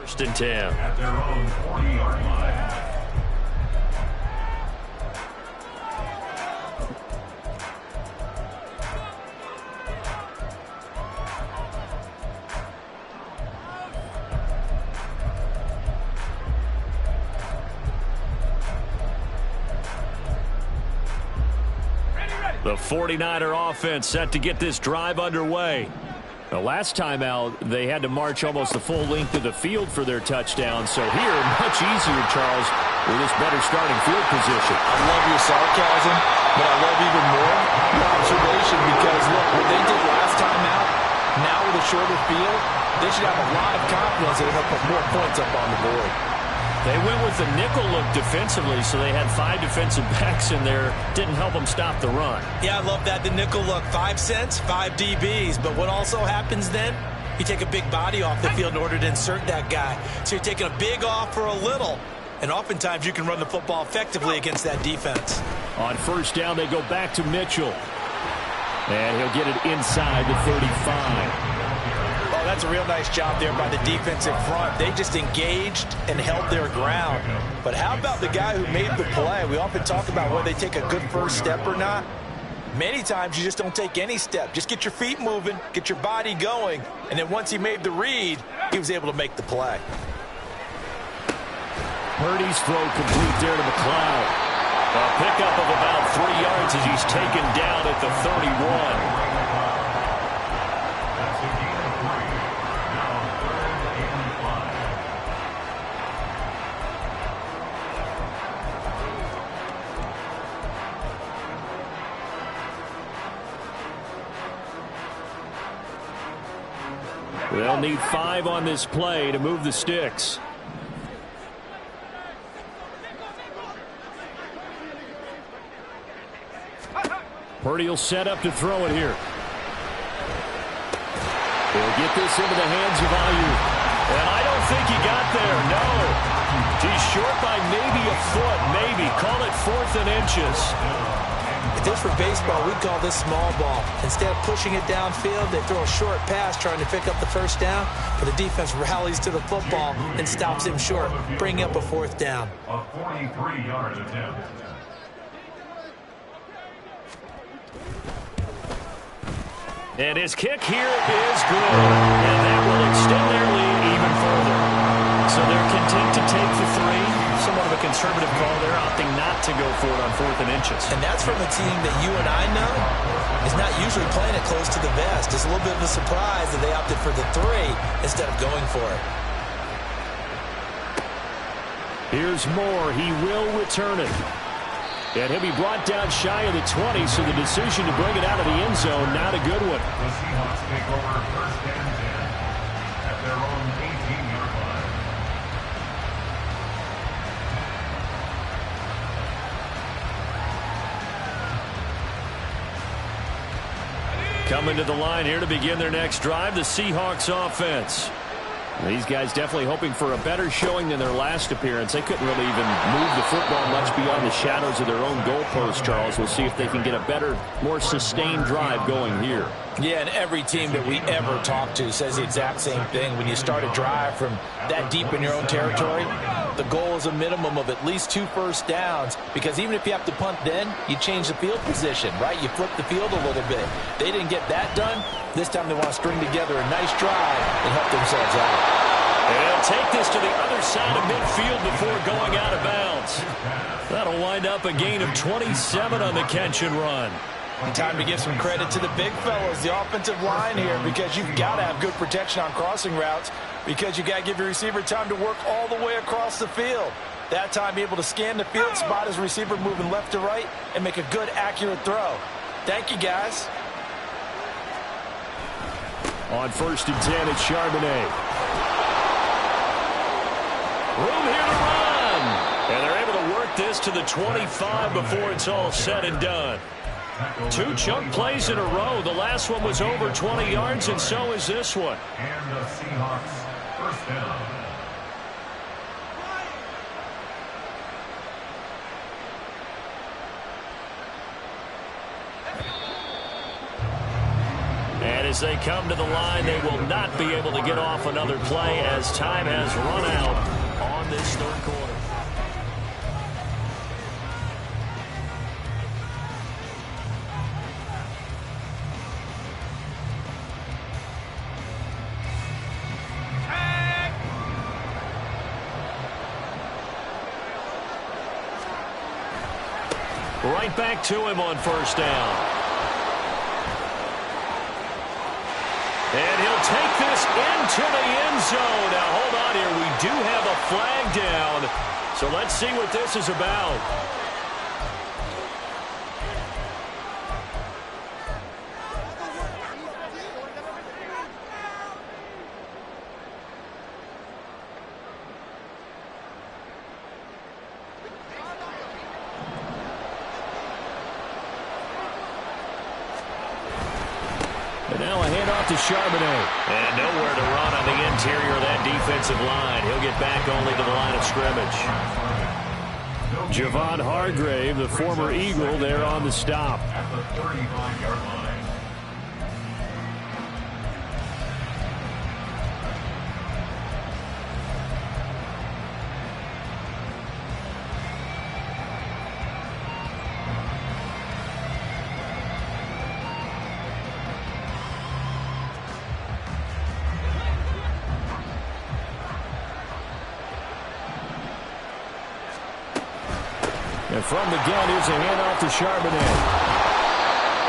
Speaker 2: First and 10.
Speaker 3: At their own 40-yard line.
Speaker 2: The 49er offense set to get this drive underway. The last time out, they had to march almost the full length of the field for their touchdown. So here, much easier, Charles, with this better starting field position.
Speaker 4: I love your sarcasm, but I love even more your observation because, look, what they did last time out, now with a shorter field, they should have a lot of confidence that they'll put more points up on the board.
Speaker 2: They went with the nickel look defensively, so they had 5 defensive backs in there. Didn't help them stop the run.
Speaker 5: Yeah, I love that, the nickel look. 5 cents, 5 DBs. But what also happens then? You take a big body off the field in order to insert that guy. So you're taking a big off for a little. And oftentimes you can run the football effectively against that defense.
Speaker 2: On first down, they go back to Mitchell. And he'll get it inside the 35.
Speaker 5: Oh, that's a real nice job there by the defensive front. They just engaged and held their ground. But how about the guy who made the play? We often talk about whether they take a good first step or not. Many times you just don't take any step. Just get your feet moving, get your body going, and then once he made the read, he was able to make the play.
Speaker 2: Purdy's throw complete there to McLeod. A pickup of about 3 yards as he's taken down at the 31.
Speaker 3: That's a gain of 3. Now 3rd and 5.
Speaker 2: They'll need 5 on this play to move the sticks. Purdy will set up to throw it here. He'll get this into the hands of Aiyuk. And I don't think he got there, no. He's short by maybe a foot, maybe. Call it 4th and inches.
Speaker 5: If this were baseball, we'd call this small ball. Instead of pushing it downfield, they throw a short pass trying to pick up the first down, but the defense rallies to the football and stops him short, bringing up a fourth down.
Speaker 3: A 43-yard attempt.
Speaker 1: And his kick here is good. And that will extend their lead even further. So they're content to take the 3. Somewhat of a conservative call. They're opting not to go for it on 4th and inches.
Speaker 5: And that's from a team that you and I know is not usually playing it close to the vest. It's a little bit of a surprise that they opted for the 3 instead of going for it.
Speaker 2: Here's Moore. He will return it. And he'll be brought down shy of the 20, so the decision to bring it out of the end zone, not a good one.
Speaker 3: The Seahawks take over 1st and 10 at their own 18-yard line.
Speaker 2: Coming to the line here to begin their next drive, the Seahawks offense. These guys definitely hoping for a better showing than their last appearance. They couldn't really even move the football much beyond the shadows of their own goalpost, Charles. We'll see if they can get a better, more sustained drive going here.
Speaker 5: Yeah, and every team that we ever talk to says the exact same thing. When you start a drive from that deep in your own territory, the goal is a minimum of at least 2 first downs, because even if you have to punt then, you change the field position, right? You flip the field a little bit. They didn't get that done. This time they want to string together a nice drive and help themselves out.
Speaker 2: And they'll take this to the other side of midfield before going out of bounds. That'll wind up a gain of 27 on the catch and run.
Speaker 5: And time to give some credit to the big fellas, the offensive line here, because you've got to have good protection on crossing routes, because you've got to give your receiver time to work all the way across the field. That time, be able to scan the field, spot his receiver moving left to right, and make a good, accurate throw. Thank you, guys.
Speaker 2: On 1st and 10, it's Charbonnet. Room here to run. And they're able to work this to the 25 before it's all said and done. 2 chunk plays in a row. The last one was over 20 yards, and so is this one.
Speaker 3: And the Seahawks 1st down.
Speaker 2: And as they come to the line, they will not be able to get off another play as time has run out on this 3rd quarter. Right back to him on 1st down. And he'll take this into the end zone. Now, hold on here. We do have a flag down. So let's see what this is about. And now a handoff to Charbonnet. And nowhere to run on the interior of that defensive line. He'll get back only to the line of scrimmage. Javon Hargrave, the former Eagle, there on the stop.
Speaker 3: At the 35-yard line.
Speaker 2: And from the gun, here's a handoff to Charbonnet.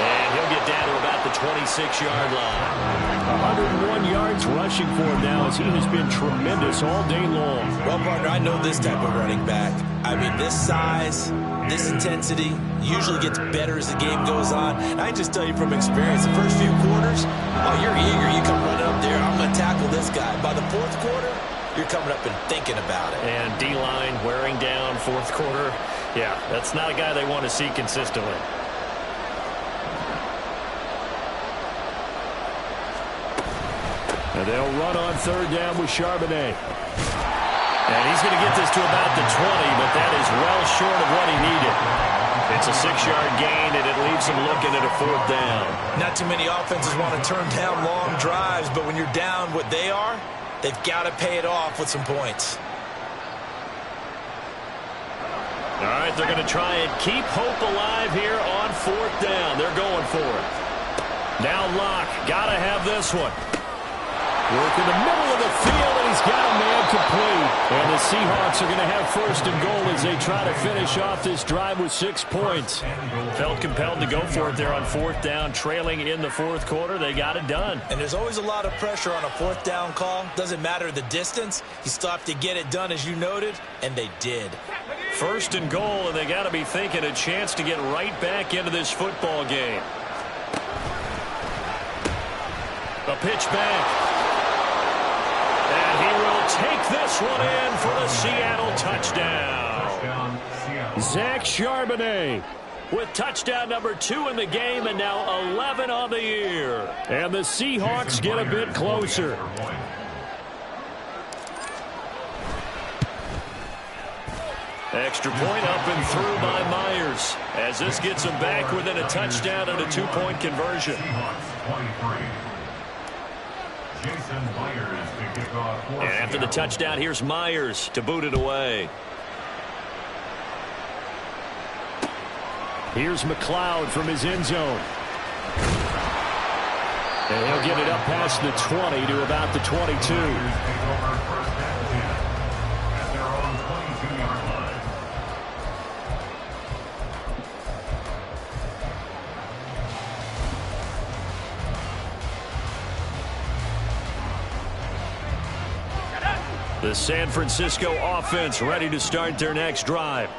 Speaker 2: And he'll get down to about the 26-yard line. 101 yards rushing for him now, as he has been tremendous all day long.
Speaker 5: Well, partner, I know this type of running back. I mean, this size, this intensity usually gets better as the game goes on. And I can just tell you from experience, the first few quarters, oh, you're eager. You come running up there, I'm going to tackle this guy. By the 4th quarter, you're coming up and thinking about it.
Speaker 1: And D-line wearing down 4th quarter. Yeah, that's not a guy they want to see consistently.
Speaker 2: And they'll run on 3rd down with Charbonnet. And he's going to get this to about the 20, but that is well short of what he needed. It's a 6-yard gain, and it leaves them looking at a 4th down.
Speaker 5: Not too many offenses want to turn down long drives, but when you're down what they are, they've got to pay it off with some points.
Speaker 2: All right, they're going to try and keep hope alive here on 4th down. They're going for it. Now Locke, got to have this one. Work in the middle of the field, and he's got a man complete. And the Seahawks are going to have 1st and goal as they try to finish off this drive with 6 points.
Speaker 1: Felt compelled to go for it there on 4th down, trailing in the 4th quarter. They got it done.
Speaker 5: And there's always a lot of pressure on a 4th down call. Doesn't matter the distance. You still have to get it done, as you noted, and they did.
Speaker 1: 1st and goal, and they got to be thinking a chance to get right back into this football game. A pitch back. And he will take this one in for the Seattle touchdown.
Speaker 2: Zach Charbonnet
Speaker 1: With touchdown number 2 in the game and now 11 on the year.
Speaker 2: And the Seahawks get a bit closer.
Speaker 1: Extra point up and through by Myers, as this gets him back within a touchdown and a 2-point conversion. And after the touchdown, here's Myers to boot it away.
Speaker 2: Here's McLeod from his end zone. And he'll get it up past the 20 to about the 22.
Speaker 1: The San Francisco offense ready to start their next drive.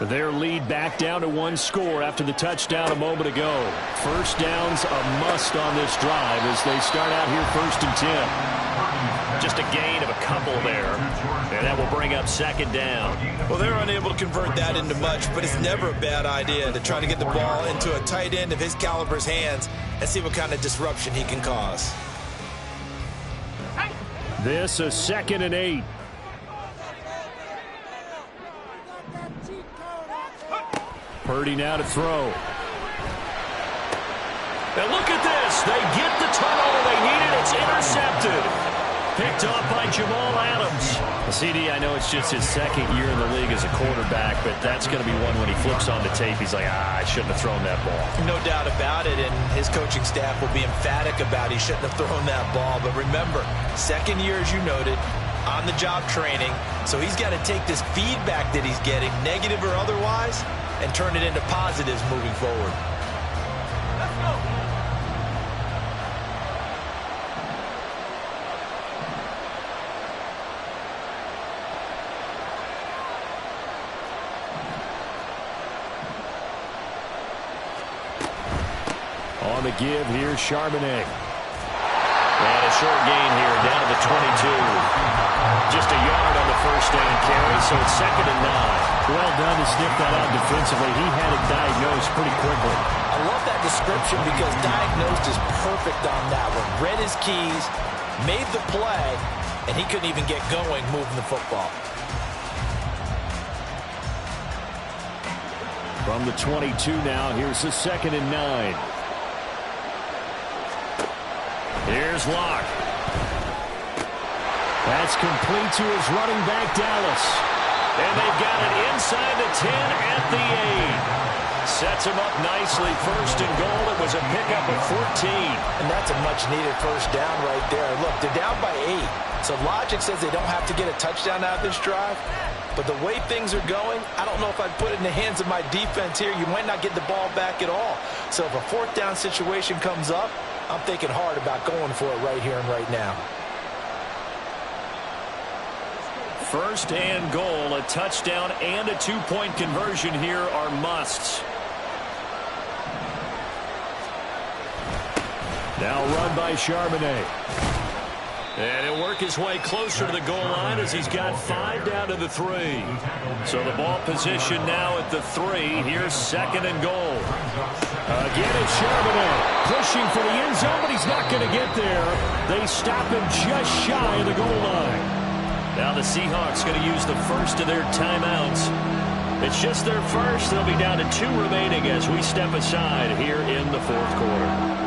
Speaker 2: Their lead back down to 1 score after the touchdown a moment ago. 1st down's a must on this drive as they start out here 1st and 10.
Speaker 1: Just a gain of a couple there, and that will bring up 2nd down.
Speaker 5: Well, they're unable to convert that into much, but it's never a bad idea to try to get the ball into a tight end of his caliber's hands and see what kind of disruption he can cause.
Speaker 2: This a 2nd and 8. Purdy now to throw.
Speaker 1: And look at this. They get the turnover they needed. It's intercepted. Picked off by Jamal Adams.
Speaker 2: CD, I know it's just his 2nd year in the league as a quarterback, but that's going to be one when he flips on the tape. He's like, I shouldn't have thrown that ball.
Speaker 5: No doubt about it, and his coaching staff will be emphatic about he shouldn't have thrown that ball. But remember, 2nd year, as you noted, on-the-job training. So he's got to take this feedback that he's getting, negative or otherwise, and turn it into positives moving forward.
Speaker 6: Let's go.
Speaker 2: On the give, here's Charbonnet.
Speaker 1: And a short gain here, down to the 22. Just a yard on the 1st down carry, so it's 2nd and 9.
Speaker 2: Well done to sniff that out defensively. He had it diagnosed pretty quickly.
Speaker 5: I love that description because diagnosed is perfect on that one. Read his keys, made the play, and he couldn't even get going moving the football.
Speaker 2: From the 22 now, here's the 2nd and 9.
Speaker 1: Here's Locke.
Speaker 2: That's complete to his running back, Dallas.
Speaker 1: And they've got it inside the 10 at the 8. Sets him up nicely. 1st and goal. It was a pickup of 14.
Speaker 5: And that's a much-needed 1st down right there. Look, they're down by 8. So logic says they don't have to get a touchdown out of this drive. But the way things are going, I don't know if I'd put it in the hands of my defense here. You might not get the ball back at all. So if a 4th down situation comes up, I'm thinking hard about going for it right here and right now.
Speaker 1: 1st and goal. A touchdown and a 2-point conversion here are musts.
Speaker 2: Now run by Charbonnet.
Speaker 1: And he'll work his way closer to the goal line as he's got 5 down to the 3. So the ball position now at the 3. Here's 2nd and goal.
Speaker 2: Again, it's Charbonnet pushing for the end zone, but he's not going to get there. They stop him just shy of the goal line.
Speaker 1: Now the Seahawks going to use the first of their timeouts
Speaker 2: It's just their first. They'll be down to 2 remaining as we step aside here in the fourth quarter.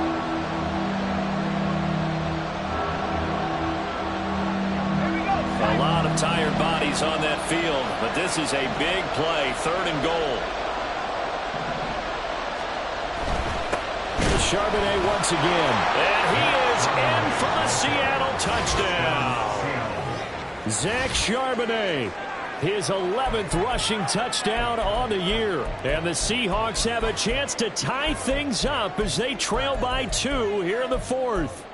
Speaker 2: A lot of tired bodies on that field, but this is a big play, 3rd and goal. Charbonnet once again. And he is in for the Seattle touchdown. Zach Charbonnet, his 11th rushing touchdown on the year. And the Seahawks have a chance to tie things up as they trail by 2 here in the 4th.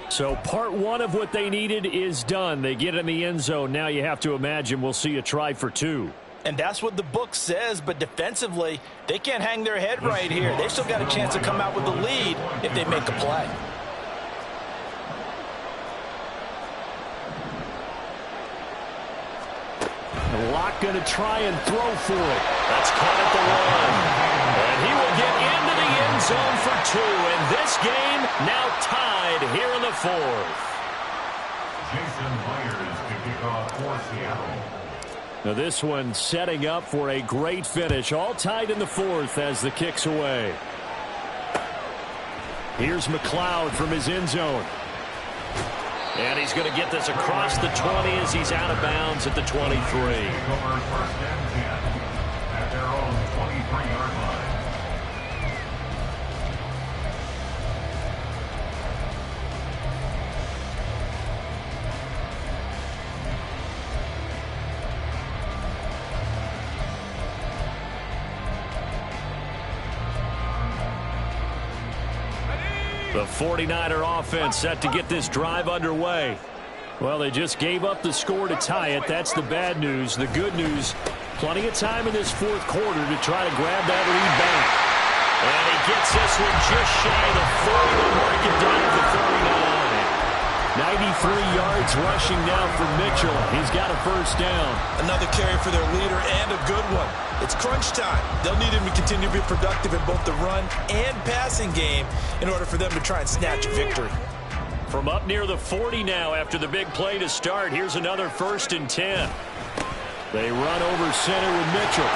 Speaker 2: So part 1 of what they needed is done. They get in the end zone. Now you have to imagine we'll see a try for 2.
Speaker 5: And that's what the book says, but defensively, they can't hang their head right here. They've still got a chance to come out with the lead if they make a play.
Speaker 2: Locke going to try and throw for it. That's caught at the 1. And he will get into the end zone for 2. And this game now tied here in the 4th.
Speaker 3: Jason Myers to kick off for Seattle.
Speaker 2: Now this one setting up for a great finish. All tied in the 4th as the kick's away. Here's McLeod from his end zone. And he's going to get this across the 20 as he's out of bounds at the 23.
Speaker 3: Over 1st and 10 at their own 23-yard line.
Speaker 2: The 49er offense set to get this drive underway. Well, they just gave up the score to tie it. That's the bad news. The good news, plenty of time in this 4th quarter to try to grab that lead back. And he gets this one just shy of the 40 to mark it down at the 39. 93 yards rushing now for Mitchell. He's got a 1st down.
Speaker 5: Another carry for their leader and a good one. It's crunch time. They'll need him to continue to be productive in both the run and passing game in order for them to try and snatch a victory.
Speaker 2: From up near the 40 now after the big play to start, here's another 1st and 10. They run over center with Mitchell.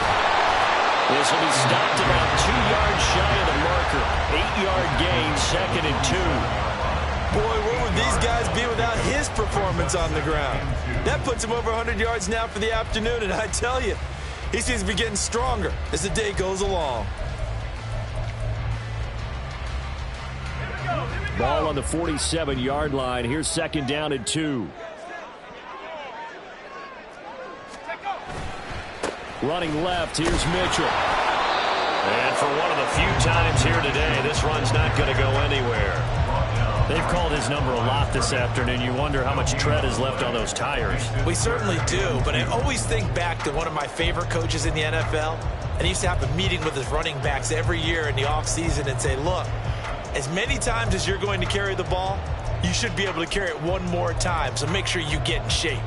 Speaker 2: This will be stopped about 2 yards shy of the marker. 8-yard gain, 2nd and 2.
Speaker 5: Boy, where would these guys be without his performance on the ground? That puts him over 100 yards now for the afternoon, and I tell you, he seems to be getting stronger as the day goes along.
Speaker 2: Ball on the 47-yard line. Here's 2nd down and 2. Running left, here's Mitchell. And for one of the few times here today, this run's not going to go anywhere. They've called his number a lot this afternoon. You wonder how much tread is left on those tires.
Speaker 5: We certainly do, but I always think back to one of my favorite coaches in the NFL. And he used to have a meeting with his running backs every year in the offseason and say, look, as many times as you're going to carry the ball, you should be able to carry it one more time, so make sure you get in shape.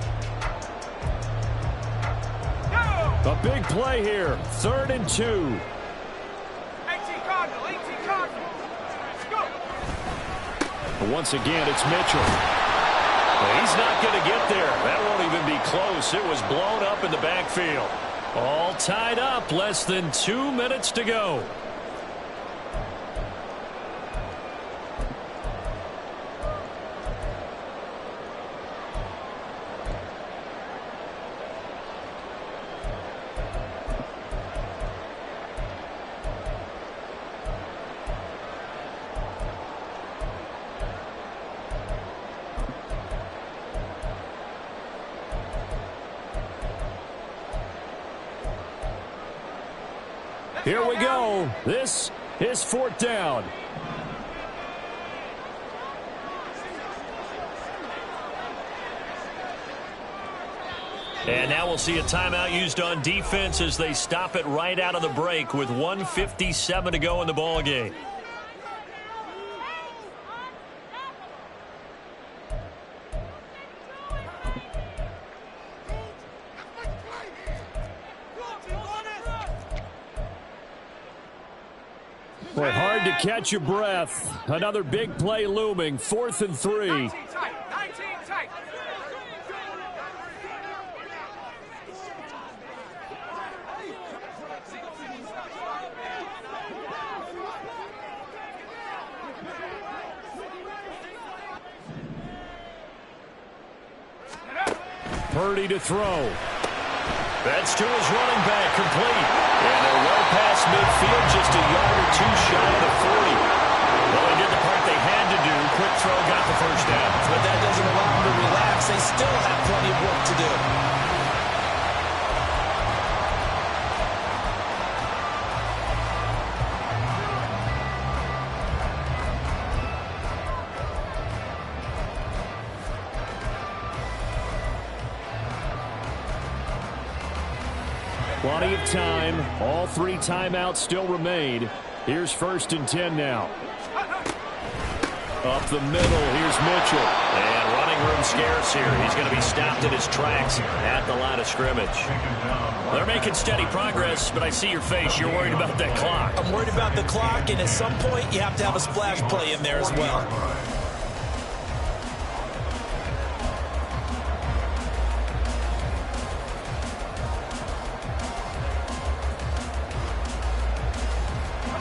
Speaker 2: A big play here, 3rd and 2.
Speaker 6: 18 Cardinal, 18 Cardinal. Let's go.
Speaker 2: Once again, it's Mitchell. He's not going to get there. That won't even be close. It was blown up in the backfield. All tied up, less than 2 minutes to go. Here we go. This is 4th down. And now we'll see a timeout used on defense as they stop it right out of the break with 1:57 to go in the ball game. Boy, hard to catch your breath. Another big play looming. 4th and 3.
Speaker 6: 19 tight. 19 tight.
Speaker 2: Purdy to throw.
Speaker 1: That's to his running back, complete. And they're well past midfield, just a yard or two shy of the 40. Well, they did the part they had to do. Quick throw got the first down.
Speaker 5: But that doesn't allow them to relax. They still have plenty of work to do.
Speaker 2: Plenty of time. All 3 timeouts still remain. Here's 1st and 10 now. Up the middle, here's Mitchell.
Speaker 1: And running room scarce here. He's going to be stopped in his tracks at the line of scrimmage. They're making steady progress, but I see your face. You're worried about that clock.
Speaker 5: I'm worried about the clock, and at some point, you have to have a splash play in there as well.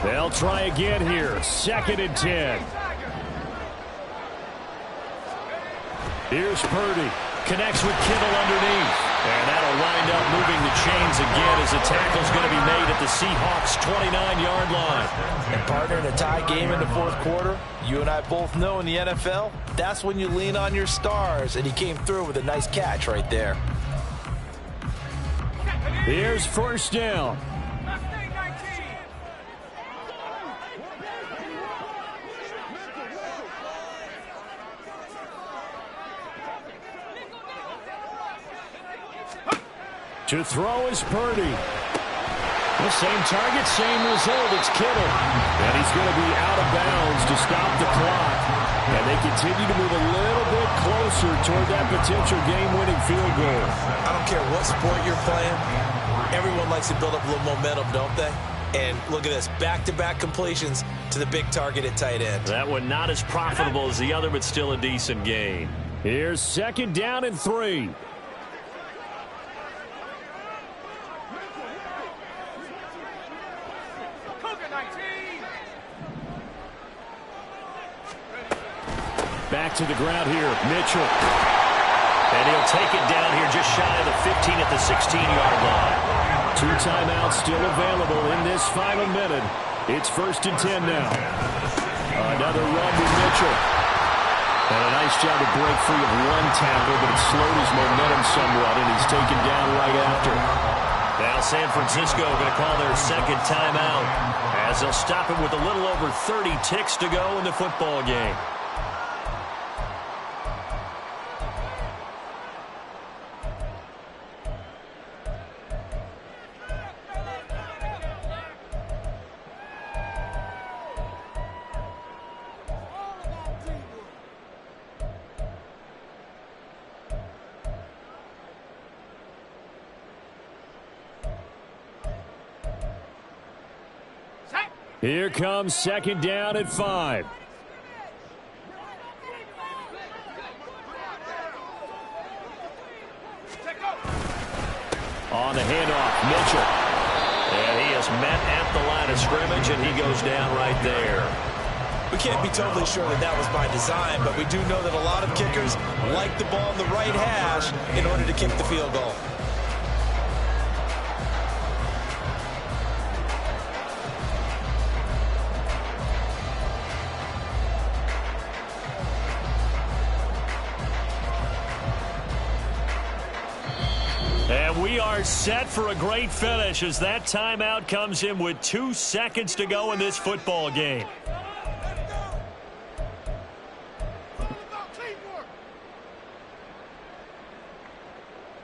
Speaker 2: They'll try again here. 2nd and 10. Here's Purdy. Connects with Kittle underneath.
Speaker 1: And that'll wind up moving the chains again as the tackle's going to be made at the Seahawks' 29-yard line.
Speaker 5: And partner, in a tie game in the 4th quarter, you and I both know in the NFL, that's when you lean on your stars. And he came through with a nice catch right there.
Speaker 2: Here's 1st down. To throw is Purdy. The same target, same result. It's Kittle. And he's going to be out of bounds to stop the clock. And they continue to move a little bit closer toward that potential game-winning field goal.
Speaker 5: I don't care what sport you're playing. Everyone likes to build up a little momentum, don't they? And look at this, back-to-back completions to the big target at tight end.
Speaker 1: That one not as profitable as the other, but still a decent gain.
Speaker 2: Here's 2nd down and 3. Back to the ground here, Mitchell.
Speaker 1: And he'll take it down here just shy of the 15 at the 16-yard line.
Speaker 2: 2 timeouts still available in this final minute. It's 1st and 10 now. Another run with Mitchell. And a nice job to break free of one tackle, but it slowed his momentum somewhat, and he's taken down right after.
Speaker 1: Now San Francisco going to call their 2nd timeout as they'll stop it with a little over 30 ticks to go in the football game.
Speaker 2: Here comes 2nd down at 5. On the handoff, Mitchell.
Speaker 1: And he is met at the line of scrimmage, and he goes down right there.
Speaker 5: We can't be totally sure that that was by design, but we do know that a lot of kickers like the ball in the right hash in order to kick the field goal.
Speaker 1: And we are set for a great finish as that timeout comes in with 2 seconds to go in this football game.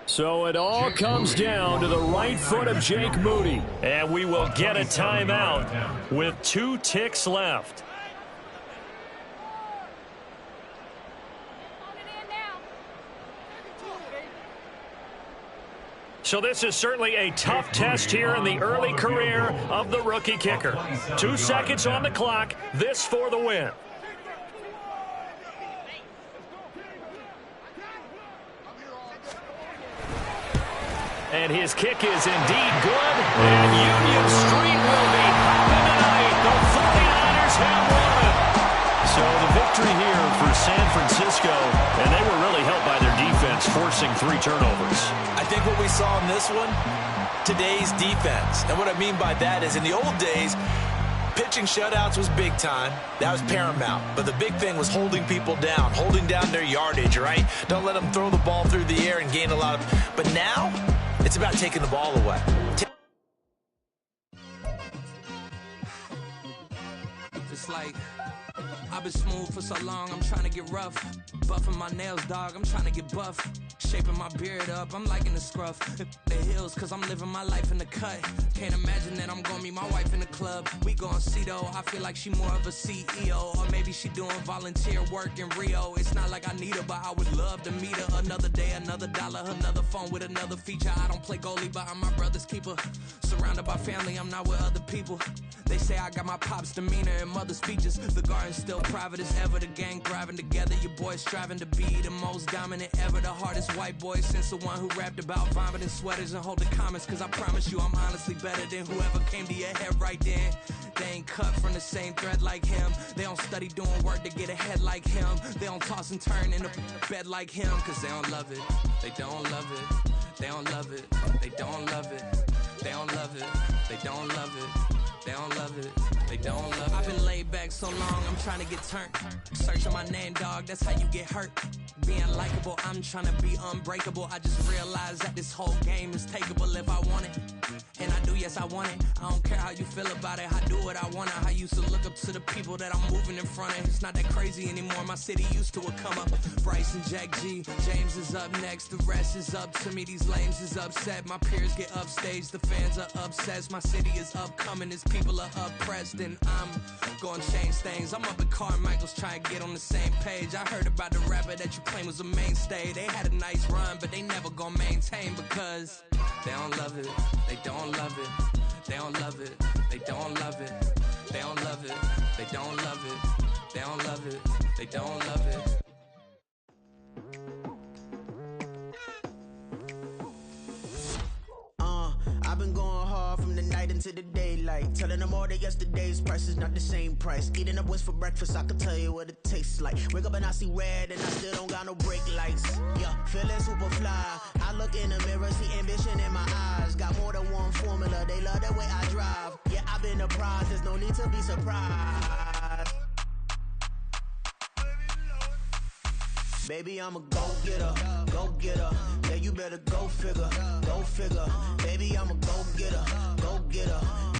Speaker 2: So it all comes down to the right foot of Jake Moody.
Speaker 1: And we will get a timeout with 2 ticks left. So this is certainly a tough test here in the early career of the rookie kicker. 2 seconds on the clock. This for the win. And his kick is indeed good. And Union Street will be hopping tonight. The 49ers have won it. So the victory here for San Francisco, and they were really helped by their defense, forcing forcing 3 turnovers.
Speaker 5: I think what we saw in this one, today's defense. And what I mean by that is in the old days, pitching shutouts was big time. That was paramount. But the big thing was holding people down, holding down their yardage, right? Don't let them throw the ball through the air and gain a lot of... But now, it's about taking the ball away.
Speaker 7: It's like, I've been smooth for so long, I'm trying to get rough. Buffing my nails, dog, I'm trying to get buff. Shaping my beard up, I'm liking the scruff. The hills, cause I'm living my life in the cut. Can't imagine that I'm gonna meet my wife in the club. We gon' see though, I feel like she more of a CEO. Or maybe she doing volunteer work in Rio. It's not like I need her, but I would love to meet her. Another day, another dollar, another phone with another feature. I don't play goalie, but I'm my brother's keeper. Surrounded by family, I'm not with other people. They say I got my pop's demeanor and mother's features. The garden's still private as ever, the gang thriving together. Your boys striving to be the most dominant ever. The hardest white boy since the one who rapped about vomiting sweaters and hold the comments. Cause I promise you I'm honestly better than whoever came to your head right then. They ain't cut from the same thread like him. They don't study doing work to get ahead like him. They don't toss and turn in the bed like him. Cause they don't love it, they don't love it. They don't love it, they don't love it. They don't love it, they don't love it. They don't love it, they don't love it. I've been laid back so long, I'm trying to get turned. Searching my name, dog, that's how you get hurt. Being likable, I'm trying to be unbreakable. I just realized that this whole game is takeable if I want it. And I do, yes, I want it. I don't care how you feel about it, I do what I want. I used to look up to the people that I'm moving in front of. It's not that crazy anymore, my city used to a come up. Bryce and Jack G, James is up next. The rest is up to me, these lames is upset. My peers get upstage, the fans are obsessed. My city is upcoming, these people are oppressed. And I'm gonna change things. I'm up at Carmichael's trying to get on the same page. I heard about the rapper that you claim was a mainstay. They had a nice run, but they never gonna maintain because they don't love it, they don't love it, they don't love it, they don't love it, they don't love it, they don't love it, they don't love it, they don't love it.
Speaker 8: I've been going hard from the night into the daylight. Telling them all that yesterday's price is not the same price. Eating up what's for breakfast, I can tell you what it tastes like. Wake up and I see red and I still don't got no brake lights. Yeah, feeling super fly. I look in the mirror, see ambition in my eyes. Got more than one formula, they love the way I drive. Yeah, I've been apprised, there's no need to be surprised. Baby, I'm a go-getter, go-getter. Yeah, you better go figure, go figure. Baby, I'm a go-getter, go-getter.